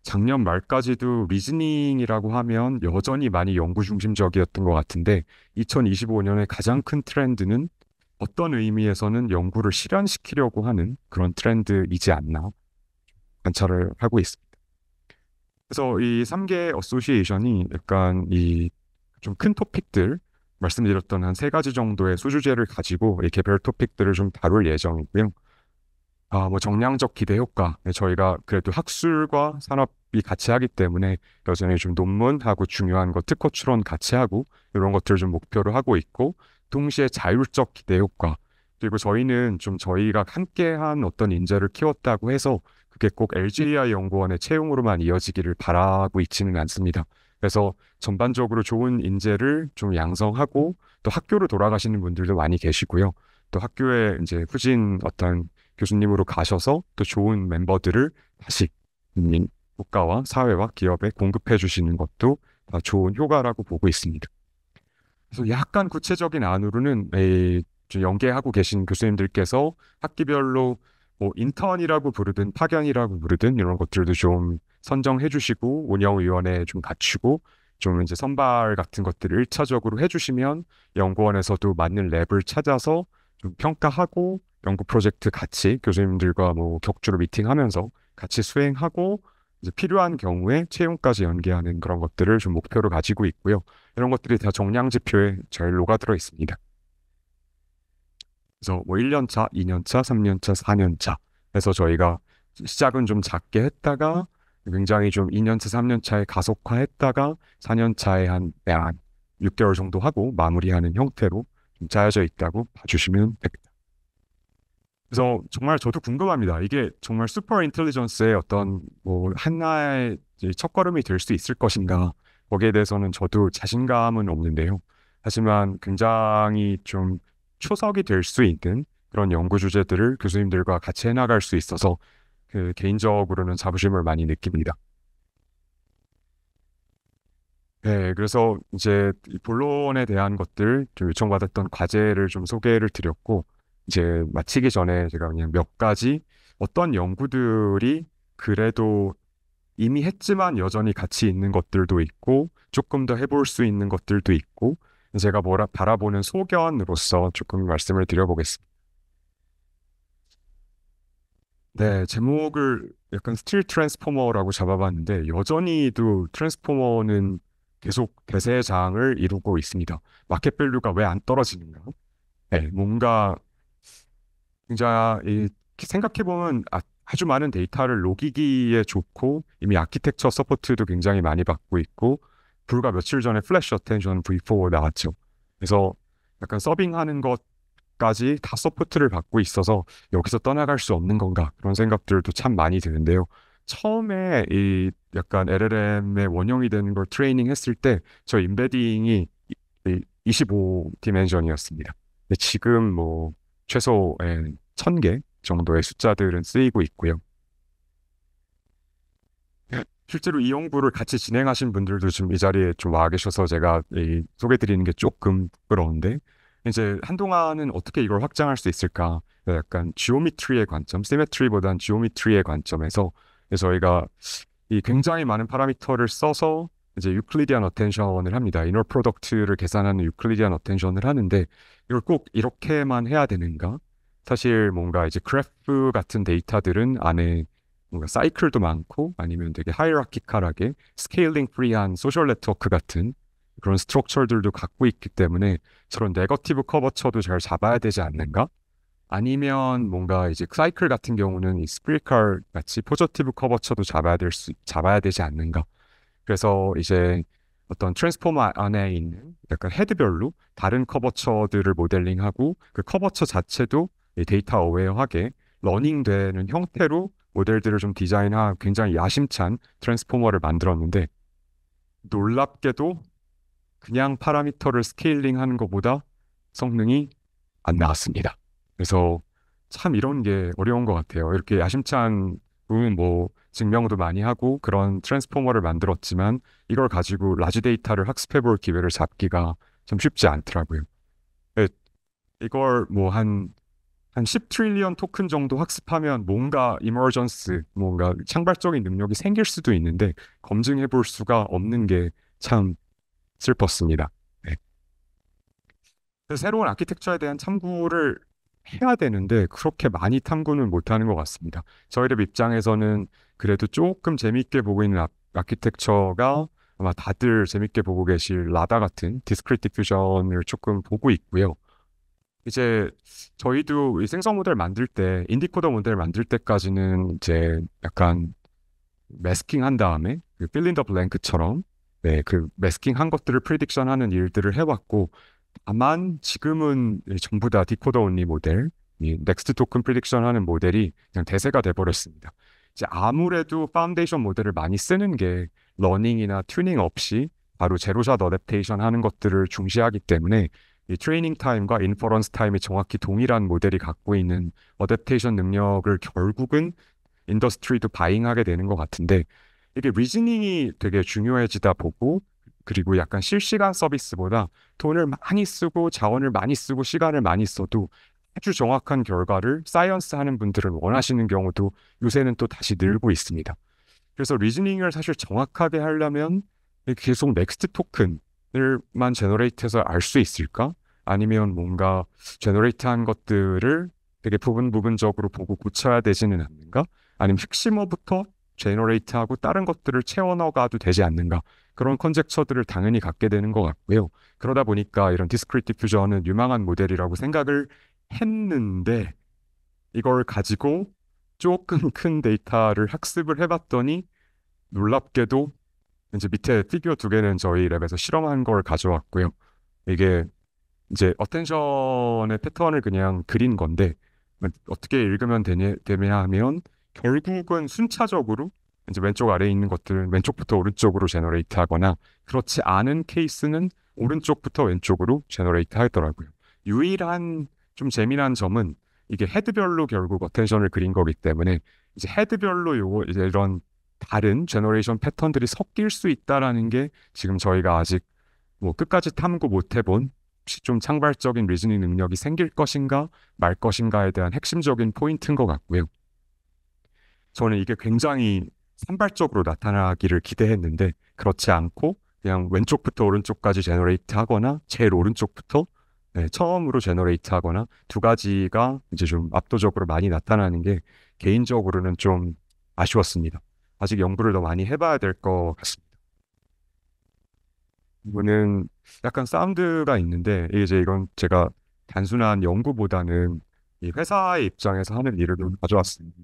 작년 말까지도 리즈닝이라고 하면 여전히 많이 연구 중심적이었던 것 같은데 2025년의 가장 큰 트렌드는 어떤 의미에서는 연구를 실현시키려고 하는 그런 트렌드이지 않나 관찰을 하고 있습니다. 그래서 이 3개 어소시에이션이 약간 이 좀 큰 토픽들 말씀드렸던 한 3가지 정도의 소주제를 가지고 이 개별 토픽들을 좀 다룰 예정이고요. 뭐 정량적 기대 효과. 저희가 그래도 학술과 산업이 같이 하기 때문에 여전히 좀 논문하고 중요한 거 특허 출원 같이 하고 이런 것들을 좀 목표로 하고 있고, 동시에 자율적 기대 효과. 그리고 저희는 좀 저희가 함께한 어떤 인재를 키웠다고 해서 그게 꼭 LGI 연구원의 채용으로만 이어지기를 바라고 있지는 않습니다. 그래서 전반적으로 좋은 인재를 좀 양성하고 또 학교로 돌아가시는 분들도 많이 계시고요. 또 학교에 이제 후진 어떤 교수님으로 가셔서 또 좋은 멤버들을 다시 국가와 사회와 기업에 공급해 주시는 것도 다 좋은 효과라고 보고 있습니다. 그래서 약간 구체적인 안으로는 좀 연계하고 계신 교수님들께서 학기별로 뭐 인턴이라고 부르든 파견이라고 부르든 이런 것들도 좀 선정해 주시고 운영위원회 좀 갖추고 좀 이제 선발 같은 것들을 1차적으로 해주시면 연구원에서도 맞는 랩을 찾아서 좀 평가하고 연구 프로젝트 같이 교수님들과 뭐 격주로 미팅하면서 같이 수행하고 이제 필요한 경우에 채용까지 연계하는 그런 것들을 좀 목표로 가지고 있고요. 이런 것들이 다 정량 지표에 잘 녹아들어 있습니다. 그래서 뭐 1년차, 2년차, 3년차, 4년차 해서 저희가 시작은 좀 작게 했다가 굉장히 좀 2년차, 3년차에 가속화했다가 4년차에 한 6개월 정도 하고 마무리하는 형태로 좀 짜여져 있다고 봐주시면 됩니다. 그래서 정말 저도 궁금합니다. 이게 정말 슈퍼 인텔리전스의 어떤 뭐 하나의 첫걸음이 될 수 있을 것인가, 거기에 대해서는 저도 자신감은 없는데요. 하지만 굉장히 좀 초석이 될 수 있는 그런 연구 주제들을 교수님들과 같이 해나갈 수 있어서 개인적으로는 자부심을 많이 느낍니다. 네, 그래서 이제 이 본론에 대한 것들 좀 요청받았던 과제를 좀 소개를 드렸고, 이제 마치기 전에 제가 그냥 몇 가지 어떤 연구들이 그래도 이미 했지만 여전히 가치 있는 것들도 있고 조금 더 해볼 수 있는 것들도 있고 제가 바라보는 소견으로서 조금 말씀을 드려보겠습니다. 네, 제목을 약간 스틸 트랜스포머라고 잡아봤는데 여전히도 트랜스포머는 계속 대세장을 이루고 있습니다. 마켓 밸류가 왜 안 떨어지는가? 네, 뭔가 굉장히 생각해보면 아주 많은 데이터를 녹이기에 좋고 이미 아키텍처 서포트도 굉장히 많이 받고 있고 불과 며칠 전에 플래시 어텐션 V4 나왔죠. 그래서 약간 서빙하는 것까지 다 서포트를 받고 있어서 여기서 떠나갈 수 없는 건가 그런 생각들도 참 많이 드는데요. 처음에 이 약간 LLM의 원형이 되는 걸 트레이닝 했을 때 저 임베딩이 25 디멘전이었습니다. 근데 지금 뭐 최소 1000개 정도의 숫자들은 쓰이고 있고요. 실제로 이 연구를 같이 진행하신 분들도 지금 이 자리에 좀 와 계셔서 제가 소개드리는 게 조금 부끄러운데 이제 한동안은 어떻게 이걸 확장할 수 있을까? 약간 지오메트리의 관점, 시메트리보단 지오메트리의 관점에서 저희가 이 굉장히 많은 파라미터를 써서 이제 유클리디안 어텐션을 합니다. 이너 프로덕트를 계산하는 유클리디안 어텐션을 하는데 이걸 꼭 이렇게만 해야 되는가? 사실 뭔가 이제 그래프 같은 데이터들은 안에 뭔가 사이클도 많고 아니면 되게 하이라키칼하게 스케일링 프리한 소셜 네트워크 같은 그런 스트럭처들도 갖고 있기 때문에 저런 네거티브 커버처도 잘 잡아야 되지 않는가? 아니면 뭔가 이제 사이클 같은 경우는 이 스프리컬 같이 포저티브 커버처도 잡아야 되지 않는가? 그래서 이제 어떤 트랜스포머 안에 있는 약간 헤드별로 다른 커버처들을 모델링하고 그 커버처 자체도 이 데이터 어웨어하게 러닝되는 형태로 모델들을 좀 디자인한 굉장히 야심찬 트랜스포머를 만들었는데 놀랍게도 그냥 파라미터를 스케일링 하는 것보다 성능이 안 나왔습니다. 그래서 참 이런 게 어려운 것 같아요. 이렇게 야심찬 부분 뭐 증명도 많이 하고 그런 트랜스포머를 만들었지만 이걸 가지고 라지 데이터를 학습해 볼 기회를 잡기가 좀 쉽지 않더라고요. 네, 이걸 뭐 한 10트릴리언 토큰 정도 학습하면 뭔가 이머전스, 뭔가 창발적인 능력이 생길 수도 있는데 검증해 볼 수가 없는 게 참 슬펐습니다. 네. 그래서 새로운 아키텍처에 대한 탐구를 해야 되는데 그렇게 많이 탐구는 못하는 것 같습니다. 저희들 입장에서는 그래도 조금 재밌게 보고 있는 아키텍처가 아마 다들 재밌게 보고 계실 라다 같은 디스크리트 퓨전을 조금 보고 있고요. 이제 저희도 이 생성 모델 만들 때 인디코더 모델 만들 때까지는 이제 약간 매스킹 한 다음에 그 fill in the blank처럼 네, 그 매스킹 한 것들을 프리딕션 하는 일들을 해왔고 다만 지금은 전부 다 디코더 온리 모델, 이 넥스트 토큰 프리딕션 하는 모델이 그냥 대세가 돼버렸습니다. 이제 아무래도 파운데이션 모델을 많이 쓰는 게 러닝이나 튜닝 없이 바로 제로샷 어댑테이션 하는 것들을 중시하기 때문에 이 트레이닝 타임과 인퍼런스 타임이 정확히 동일한 모델이 갖고 있는 어댑테이션 능력을 결국은 인더스트리도 바잉하게 되는 것 같은데 이게 리즈닝이 되게 중요해지다 보고 그리고 약간 실시간 서비스보다 돈을 많이 쓰고 자원을 많이 쓰고 시간을 많이 써도 아주 정확한 결과를 사이언스 하는 분들은 원하시는 경우도 요새는 또 다시 늘고 있습니다. 그래서 리즈닝을 사실 정확하게 하려면 계속 넥스트 토큰을만 제너레이트해서 알 수 있을까? 아니면 뭔가 제너레이트한 것들을 되게 부분적으로 보고 고쳐야 되지는 않는가? 아니면 핵심어부터 제너레이트하고 다른 것들을 채워 넣어가도 되지 않는가? 그런 컨젝처들을 당연히 갖게 되는 것 같고요. 그러다 보니까 이런 디스크리트 퓨전은 유망한 모델이라고 생각을 했는데 이걸 가지고 조금 큰 데이터를 학습을 해봤더니 놀랍게도 이제 밑에 피규어 두 개는 저희 랩에서 실험한 걸 가져왔고요. 이게 이제 어텐션의 패턴을 그냥 그린 건데 어떻게 읽으면 되냐 하면 결국은 순차적으로 이제 왼쪽 아래에 있는 것들은 왼쪽부터 오른쪽으로 제너레이트 하거나 그렇지 않은 케이스는 오른쪽부터 왼쪽으로 제너레이트 하더라고요. 유일한 좀 재미난 점은 이게 헤드별로 결국 어텐션을 그린 거기 때문에 이제 헤드별로 요거 이제 이런 다른 제너레이션 패턴들이 섞일 수 있다라는 게 지금 저희가 아직 뭐 끝까지 탐구 못 해본 혹시 좀 창발적인 리즈닝 능력이 생길 것인가 말 것인가에 대한 핵심적인 포인트인 것 같고요. 저는 이게 굉장히 산발적으로 나타나기를 기대했는데 그렇지 않고 그냥 왼쪽부터 오른쪽까지 제너레이트 하거나 제일 오른쪽부터 네, 처음으로 제너레이트 하거나 두 가지가 이제 좀 압도적으로 많이 나타나는 게 개인적으로는 좀 아쉬웠습니다. 아직 연구를 더 많이 해봐야 될 것 같습니다. 이거는 약간 사운드가 있는데 이제 이건 제가 단순한 연구보다는 이 회사의 입장에서 하는 일을 좀 가져왔습니다.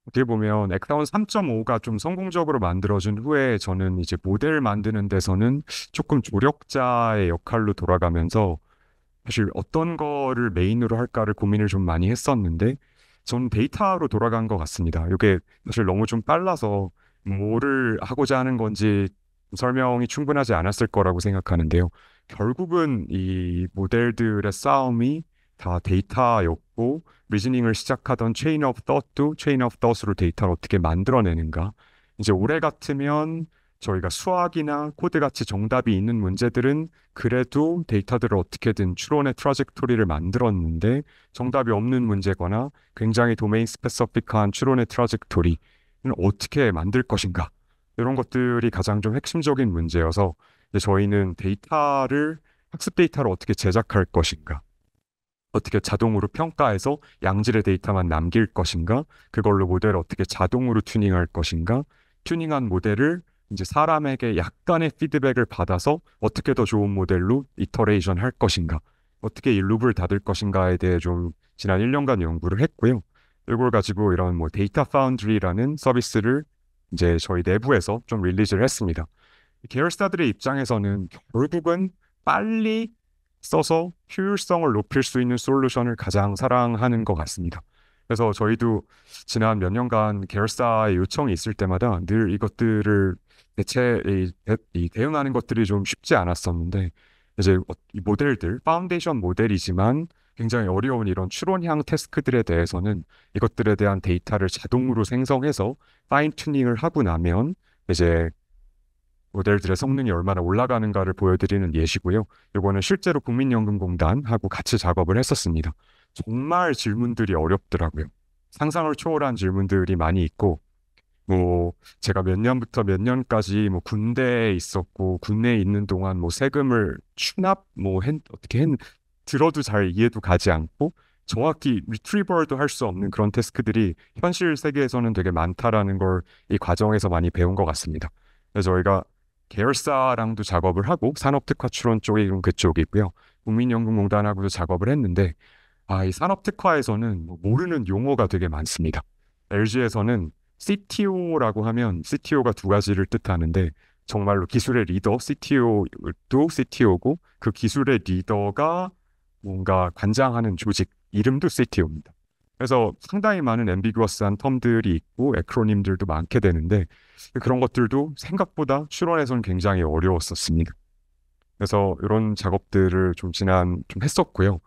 어떻게 보면 엑타운 3.5가 좀 성공적으로 만들어진 후에 저는 이제 모델 만드는 데서는 조금 조력자의 역할로 돌아가면서 사실 어떤 거를 메인으로 할까를 고민을 좀 많이 했었는데 전 데이터로 돌아간 것 같습니다. 이게 사실 너무 좀 빨라서 뭐를 하고자 하는 건지 설명이 충분하지 않았을 거라고 생각하는데요. 결국은 이 모델들의 싸움이 다 데이터였고 리즈닝을 시작하던 체인 오브 텄도 체인 오브 텄으로 데이터를 어떻게 만들어내는가. 이제 올해 같으면 저희가 수학이나 코드 같이 정답이 있는 문제들은 그래도 데이터들을 어떻게든 추론의 트라젝토리를 만들었는데 정답이 없는 문제거나 굉장히 도메인 스페시픽한 추론의 트라젝토리는 어떻게 만들 것인가. 이런 것들이 가장 좀 핵심적인 문제여서 이제 저희는 데이터를 학습 데이터를 어떻게 제작할 것인가, 어떻게 자동으로 평가해서 양질의 데이터만 남길 것인가, 그걸로 모델을 어떻게 자동으로 튜닝할 것인가, 튜닝한 모델을 이제 사람에게 약간의 피드백을 받아서 어떻게 더 좋은 모델로 이터레이션 할 것인가, 어떻게 이 룹을 닫을 것인가에 대해 좀 지난 1년간 연구를 했고요. 이걸 가지고 이런 뭐 데이터 파운드리라는 서비스를 이제 저희 내부에서 좀 릴리즈를 했습니다. 계열사들의 입장에서는 결국은 빨리 써서 효율성을 높일 수 있는 솔루션을 가장 사랑하는 것 같습니다. 그래서 저희도 지난 몇 년간 계열사의 요청이 있을 때마다 늘 이것들을 대응하는 것들이 좀 쉽지 않았었는데 이제 이 모델들, 파운데이션 모델이지만 굉장히 어려운 이런 추론형 태스크들에 대해서는 이것들에 대한 데이터를 자동으로 생성해서 파인 튜닝을 하고 나면 이제 모델들의 성능이 얼마나 올라가는가를 보여드리는 예시고요. 이거는 실제로 국민연금공단하고 같이 작업을 했었습니다. 정말 질문들이 어렵더라고요. 상상을 초월한 질문들이 많이 있고, 뭐 제가 몇 년부터 몇 년까지 뭐 군대에 있었고 군내에 있는 동안 뭐 세금을 추납 어떻게 들어도 잘 이해도 가지 않고 정확히 리트리버도 할 수 없는 그런 태스크들이 현실 세계에서는 되게 많다라는 걸 이 과정에서 많이 배운 것 같습니다. 그래서 저희가 계열사랑도 작업을 하고 산업특화 추론 쪽이 그쪽이고요. 국민연금공단하고도 작업을 했는데 이 산업특화에서는 뭐 모르는 용어가 되게 많습니다. LG에서는 CTO라고 하면 CTO가 두 가지를 뜻하는데 정말로 기술의 리더 CTO도 CTO고 그 기술의 리더가 뭔가 관장하는 조직 이름도 CTO입니다. 그래서 상당히 많은 앰비구어스한 텀들이 있고 에크로님들도 많게 되는데 그런 것들도 생각보다 추론에서는 굉장히 어려웠었습니다. 그래서 이런 작업들을 좀 했었고요.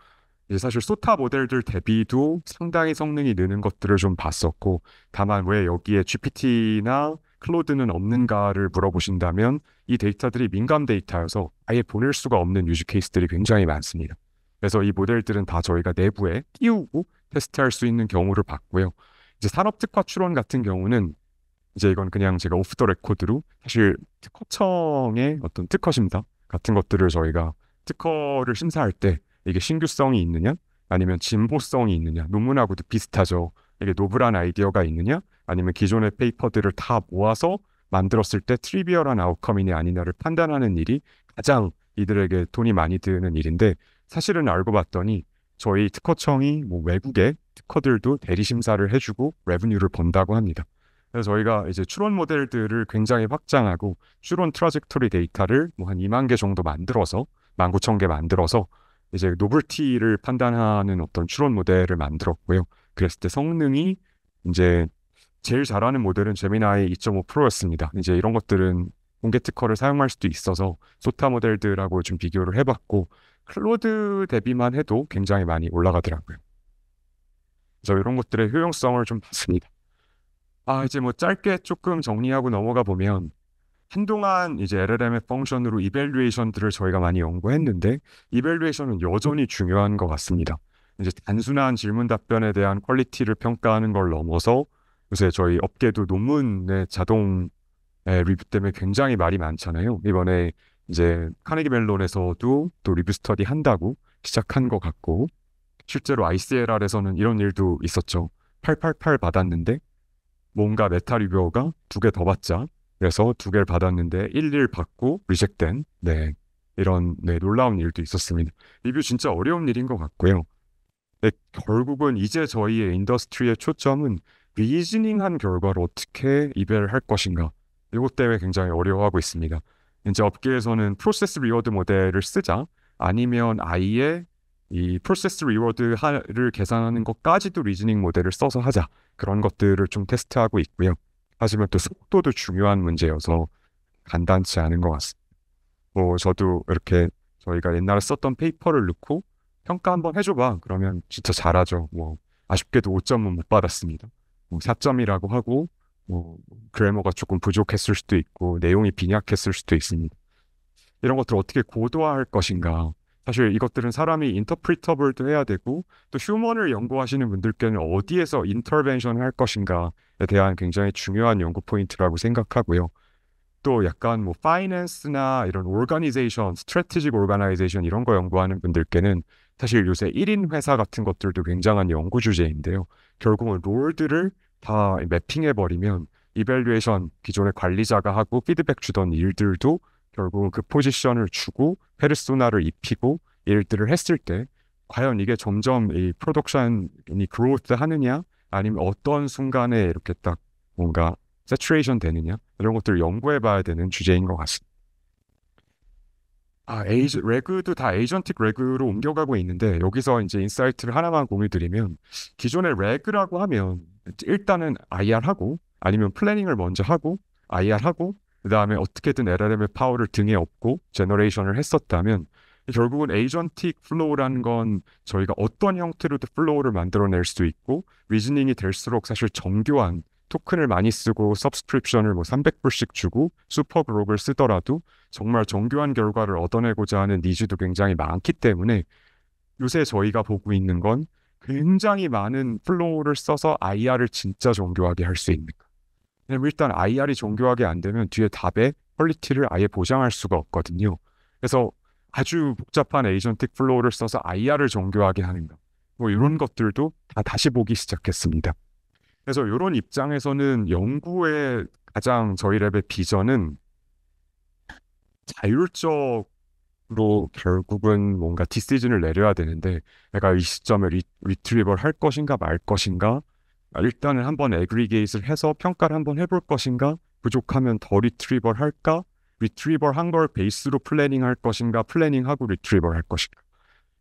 이제 사실 소타 모델들 대비도 상당히 성능이 느는 것들을 좀 봤었고, 다만 왜 여기에 GPT나 클로드는 없는가를 물어보신다면 이 데이터들이 민감 데이터여서 아예 보낼 수가 없는 유즈 케이스들이 굉장히 많습니다. 그래서 이 모델들은 다 저희가 내부에 띄우고 테스트할 수 있는 경우를 봤고요. 이제 산업특화 추론 같은 경우는 이제 이건 그냥 제가 오프 더 레코드로 사실 특허청의 어떤 특허 심사 같은 것들을 저희가 특허를 심사할 때 이게 신규성이 있느냐 아니면 진보성이 있느냐 논문하고도 비슷하죠. 이게 노블한 아이디어가 있느냐 아니면 기존의 페이퍼들을 다 모아서 만들었을 때 트리비얼한 아웃컴이냐 아니냐를 판단하는 일이 가장 이들에게 돈이 많이 드는 일인데 사실은 알고 봤더니 저희 특허청이 뭐 외국의 특허들도 대리 심사를 해주고 레브뉴를 번다고 합니다. 그래서 저희가 이제 추론 모델들을 굉장히 확장하고 추론 트라젝토리 데이터를 뭐 한 2만 개 정도 만들어서 19,000개 만들어서 이제 노블티를 판단하는 어떤 추론 모델을 만들었고요. 그랬을 때 성능이 이제 제일 잘하는 모델은 제미나이 2.5%였습니다. 이제 이런 것들은 공개 특허를 사용할 수도 있어서 소타 모델들하고 좀 비교를 해봤고 클로드 대비만 해도 굉장히 많이 올라가더라고요. 그래서 이런 것들의 효용성을 좀 봤습니다. 이제 뭐 짧게 조금 정리하고 넘어가 보면 한동안 이제 LLM의 펑션으로 이밸류에이션들을 저희가 많이 연구했는데 이밸류에이션은 여전히 중요한 것 같습니다. 이제 단순한 질문 답변에 대한 퀄리티를 평가하는 걸 넘어서 요새 저희 업계도 논문의 자동 리뷰 때문에 굉장히 말이 많잖아요. 이번에 이제 카네기 멜론에서도 또 리뷰 스터디 한다고 시작한 것 같고 실제로 ICLR에서는 이런 일도 있었죠. 888 받았는데 뭔가 메타 리뷰어가 2개 더 받자 그래서 2개를 받았는데 11 받고 리젝된 이런 놀라운 일도 있었습니다. 리뷰 진짜 어려운 일인 것 같고요. 결국은 이제 저희의 인더스트리의 초점은 리즈닝한 결과를 어떻게 이별할 것인가 이것 때문에 굉장히 어려워하고 있습니다. 이제 업계에서는 프로세스 리워드 모델을 쓰자 아니면 아예 이 프로세스 리워드를 계산하는 것까지도 리즈닝 모델을 써서 하자 그런 것들을 좀 테스트하고 있고요. 하지만 또 속도도 중요한 문제여서 간단치 않은 것 같습니다. 뭐 저도 이렇게 저희가 옛날에 썼던 페이퍼를 넣고 평가 한번 해줘봐. 그러면 진짜 잘하죠. 뭐 아쉽게도 5점은 못 받았습니다. 뭐 4점이라고 하고 뭐 그래머가 조금 부족했을 수도 있고 내용이 빈약했을 수도 있습니다. 이런 것들을 어떻게 고도화할 것인가. 사실 이것들은 사람이 인터프리터블도 해야 되고 또 휴먼을 연구하시는 분들께는 어디에서 인터벤션을 할 것인가에 대한 굉장히 중요한 연구 포인트라고 생각하고요. 또 약간 뭐 파이낸스나 이런 오르가니제이션, 스트래티직 오르가나이제이션 이런 거 연구하는 분들께는 사실 요새 1인 회사 같은 것들도 굉장한 연구 주제인데요. 결국은 롤들을 다 매핑해버리면 이밸류에이션 기존의 관리자가 하고 피드백 주던 일들도 결국은 그 포지션을 주고 페르소나를 입히고 일들을 했을 때 과연 이게 점점 이 프로덕션이 그로우스 하느냐 아니면 어떤 순간에 이렇게 딱 뭔가 세츄레이션 되느냐 이런 것들을 연구해 봐야 되는 주제인 것 같습니다. 레그도 다 에이전틱 레그로 옮겨가고 있는데 여기서 이제 인사이트를 하나만 공유드리면 기존의 레그라고 하면 일단은 IR하고 아니면 플래닝을 먼저 하고 IR하고 그 다음에 어떻게든 LLM의 파워를 등에 업고 제너레이션을 했었다면 결국은 에이전틱 플로우라는 건 저희가 어떤 형태로도 플로우를 만들어낼 수 있고 리즈닝이 될수록 사실 정교한 토큰을 많이 쓰고 서브스크립션을 뭐 300불씩 주고 슈퍼그룹을 쓰더라도 정말 정교한 결과를 얻어내고자 하는 니즈도 굉장히 많기 때문에 요새 저희가 보고 있는 건 굉장히 많은 플로우를 써서 IR을 진짜 정교하게 할 수 있는 거. 왜냐면 일단 IR이 정교하게 안 되면 뒤에 답의 퀄리티를 아예 보장할 수가 없거든요. 그래서 아주 복잡한 에이전틱 플로우를 써서 IR을 정교하게 하는 거. 뭐 이런 것들도 다 다시 보기 시작했습니다. 그래서 이런 입장에서는 연구의 가장 저희 랩의 비전은 자율적으로 결국은 뭔가 디시전을 내려야 되는데 내가 이 시점에 리트리벌 할 것인가 말 것인가 일단은 한번 애그리게이트를 해서 평가를 한번 해볼 것인가 부족하면 더 리트리벌 할까 리트리벌 한 걸 베이스로 플래닝 할 것인가 플래닝하고 리트리벌 할 것인가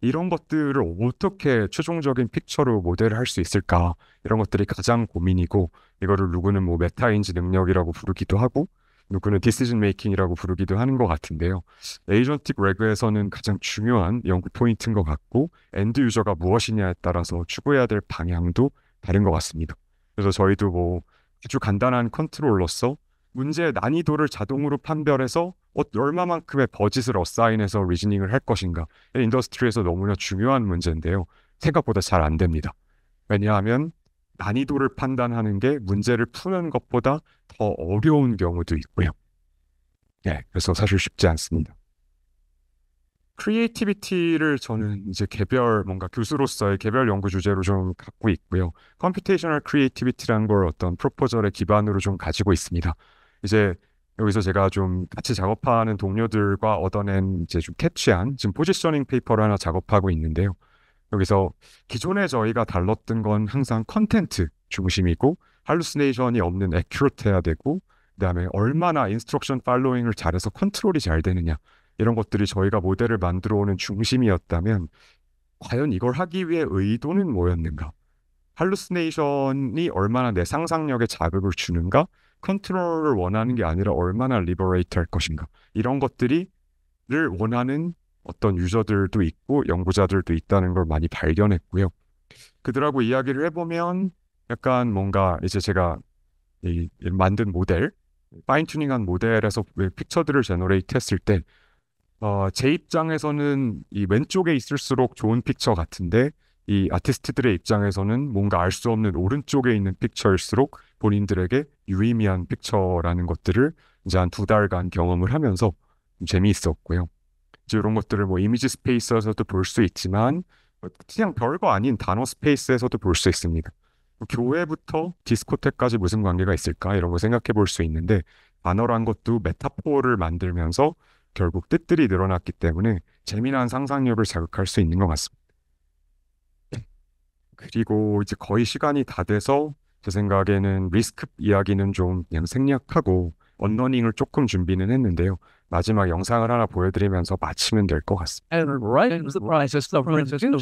이런 것들을 어떻게 최종적인 픽처로 모델을 할 수 있을까 이런 것들이 가장 고민이고 이거를 누구는 뭐 메타인지 능력이라고 부르기도 하고 누구는 디시전 메이킹이라고 부르기도 하는 것 같은데요. 에이전틱 레그에서는 가장 중요한 연구 포인트인 것 같고 엔드 유저가 무엇이냐에 따라서 추구해야 될 방향도 다른 것 같습니다. 그래서 저희도 뭐 아주 간단한 컨트롤러서 문제의 난이도를 자동으로 판별해서 얼마만큼의 버짓을 어사인해서 리즈닝을 할 것인가 인더스트리에서 너무나 중요한 문제인데요. 생각보다 잘 안 됩니다. 왜냐하면 난이도를 판단하는 게 문제를 푸는 것보다 더 어려운 경우도 있고요. 네, 그래서 사실 쉽지 않습니다. 크리에이티비티를 저는 이제 뭔가 교수로서의 개별 연구 주제로 좀 갖고 있고요. 컴퓨테이셔널 크리에이티비티라는 걸 어떤 프로포절의 기반으로 좀 가지고 있습니다. 이제 여기서 제가 좀 같이 작업하는 동료들과 얻어낸 이제 좀 캐치한 지금 포지셔닝 페이퍼를 하나 작업하고 있는데요. 여기서 기존에 저희가 다뤘던 건 항상 컨텐트 중심이고 할루시네이션이 없는 애큐러트 해야 되고 그다음에 얼마나 인스트럭션 팔로잉을 잘해서 컨트롤이 잘 되느냐 이런 것들이 저희가 모델을 만들어 오는 중심이었다면 과연 이걸 하기 위해 의도는 뭐였는가? 할루시네이션이 얼마나 내 상상력에 자극을 주는가? 컨트롤을 원하는 게 아니라 얼마나 리버레이트 할 것인가? 이런 것들을 원하는 어떤 유저들도 있고 연구자들도 있다는 걸 많이 발견했고요. 그들하고 이야기를 해보면 약간 뭔가 이제 제가 만든 모델, 파인튜닝한 모델에서 픽처들을 제너레이트 했을 때 제 입장에서는 이 왼쪽에 있을수록 좋은 픽처 같은데 이 아티스트들의 입장에서는 뭔가 알 수 없는 오른쪽에 있는 픽처일수록 본인들에게 유의미한 픽처라는 것들을 이제 한 2달간 경험을 하면서 재미있었고요. 이제 이런 것들을 뭐 이미지 스페이스에서도 볼 수 있지만 그냥 별거 아닌 단어 스페이스에서도 볼 수 있습니다. 교회부터 디스코텍까지 무슨 관계가 있을까 이런 거 생각해 볼 수 있는데 단어란 것도 메타포를 만들면서 결국 뜻들이 늘어났기 때문에 재미난 상상력을 자극할 수 있는 것 같습니다. 그리고 이제 거의 시간이 다 돼서 제 생각에는 리스크 이야기는 좀 그냥 생략하고 언러닝을 조금 준비는 했는데요. 마지막 영상을 하나 보여드리면서 마치면 될 것 같습니다. And right in the process of reducing a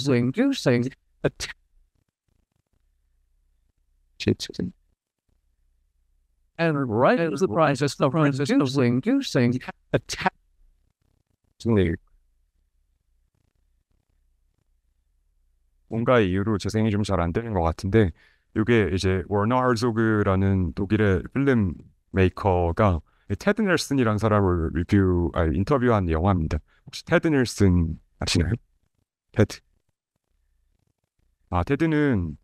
and right in the process of reducing a 뭔가 이유로 재생이 좀 잘 안 되는 것 같은데 이게 이제 워너 하르조그라는 독일의 필름 메이커가 테드 넬슨이라는 사람을 인터뷰한 영화입니다. 혹시 테드 넬슨 아시나요? 테드. 테드는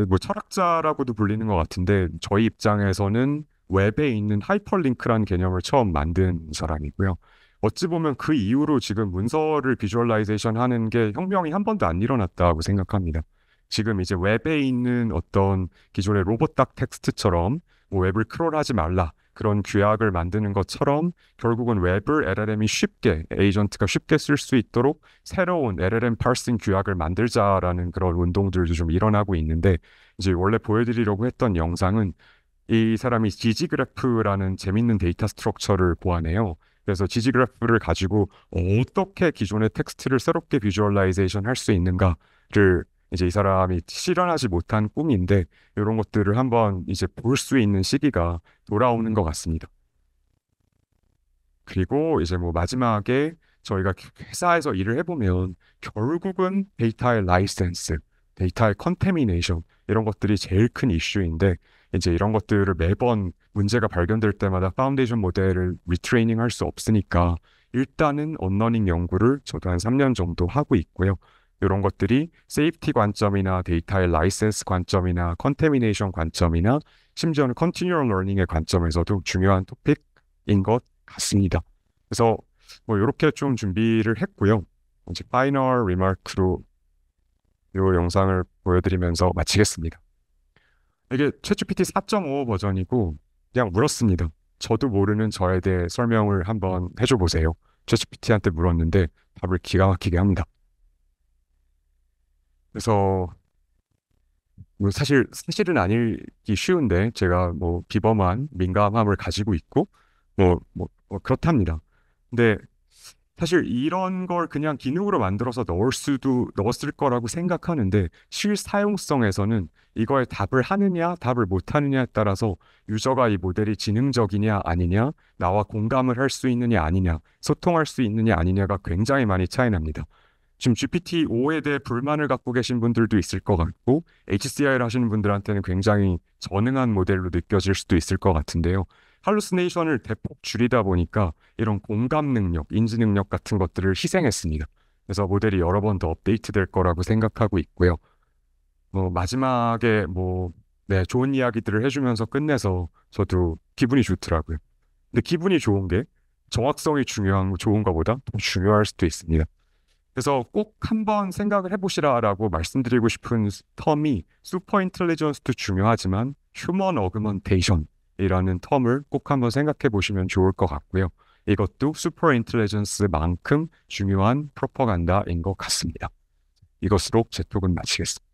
뭐 철학자라고도 불리는 것 같은데 저희 입장에서는 웹에 있는 하이퍼링크라는 개념을 처음 만든 사람이고요. 어찌 보면 그 이후로 지금 문서를 비주얼라이제이션 하는 게 혁명이 한 번도 안 일어났다고 생각합니다. 지금 이제 웹에 있는 어떤 기존의 로봇닥 텍스트처럼 뭐 웹을 크롤하지 말라 그런 규약을 만드는 것처럼 결국은 웹을 LLM이 쉽게 에이전트가 쉽게 쓸 수 있도록 새로운 LLM 파싱 규약을 만들자라는 그런 운동들도 좀 일어나고 있는데 이제 원래 보여드리려고 했던 영상은 이 사람이 지지그래프라는 재밌는 데이터 스트럭처를 보완해요. 그래서 지지그래프를 가지고 어떻게 기존의 텍스트를 새롭게 비주얼라이제이션 할 수 있는가를 이제 이 사람이 실현하지 못한 꿈인데 이런 것들을 한번 이제 볼 수 있는 시기가 돌아오는 것 같습니다. 그리고 이제 뭐 마지막에 저희가 회사에서 일을 해보면 결국은 데이터의 라이센스, 데이터의 컨테미네이션 이런 것들이 제일 큰 이슈인데 이제 이런 것들을 매번 문제가 발견될 때마다 파운데이션 모델을 리트레이닝 할 수 없으니까 일단은 언러닝 연구를 저도 한 3년 정도 하고 있고요. 이런 것들이 세이프티 관점이나 데이터의 라이센스 관점이나 컨테미네이션 관점이나 심지어는 컨티뉴얼 러닝의 관점에서도 중요한 토픽인 것 같습니다. 그래서 뭐 이렇게 좀 준비를 했고요. 이제 파이널 리마크로 이 영상을 보여드리면서 마치겠습니다. 이게 챗GPT 4.5 버전이고 그냥 물었습니다. 저도 모르는 저에 대해 설명을 한번 해줘 보세요. 챗GPT한테 물었는데 답을 기가 막히게 합니다. 그래서 뭐 사실은 아니기 쉬운데 제가 뭐 비범한 민감함을 가지고 있고 뭐 그렇답니다. 근데 사실 이런 걸 그냥 기능으로 만들어서 넣었을 거라고 생각하는데 실사용성에서는 이거에 답을 하느냐 답을 못 하느냐에 따라서 유저가 이 모델이 지능적이냐 아니냐 나와 공감을 할 수 있느냐 아니냐 소통할 수 있느냐 아니냐가 굉장히 많이 차이 납니다. 지금 GPT-5에 대해 불만을 갖고 계신 분들도 있을 것 같고 HCI를 하시는 분들한테는 굉장히 전능한 모델로 느껴질 수도 있을 것 같은데요. 할루시네이션을 대폭 줄이다 보니까 이런 공감 능력, 인지 능력 같은 것들을 희생했습니다. 그래서 모델이 여러 번 더 업데이트 될 거라고 생각하고 있고요. 마지막에 좋은 이야기들을 해주면서 끝내서 저도 기분이 좋더라고요. 근데 기분이 좋은 게 정확성이 좋은 것보다 더 중요할 수도 있습니다. 그래서 꼭 한번 생각을 해보시라라고 말씀드리고 싶은 텀이 슈퍼 인텔리전스도 중요하지만 휴먼 어그먼테이션이라는 텀을 꼭 한번 생각해 보시면 좋을 것 같고요. 이것도 슈퍼 인텔리전스만큼 중요한 프로파간다인 것 같습니다. 이것으로 제 톡은 마치겠습니다.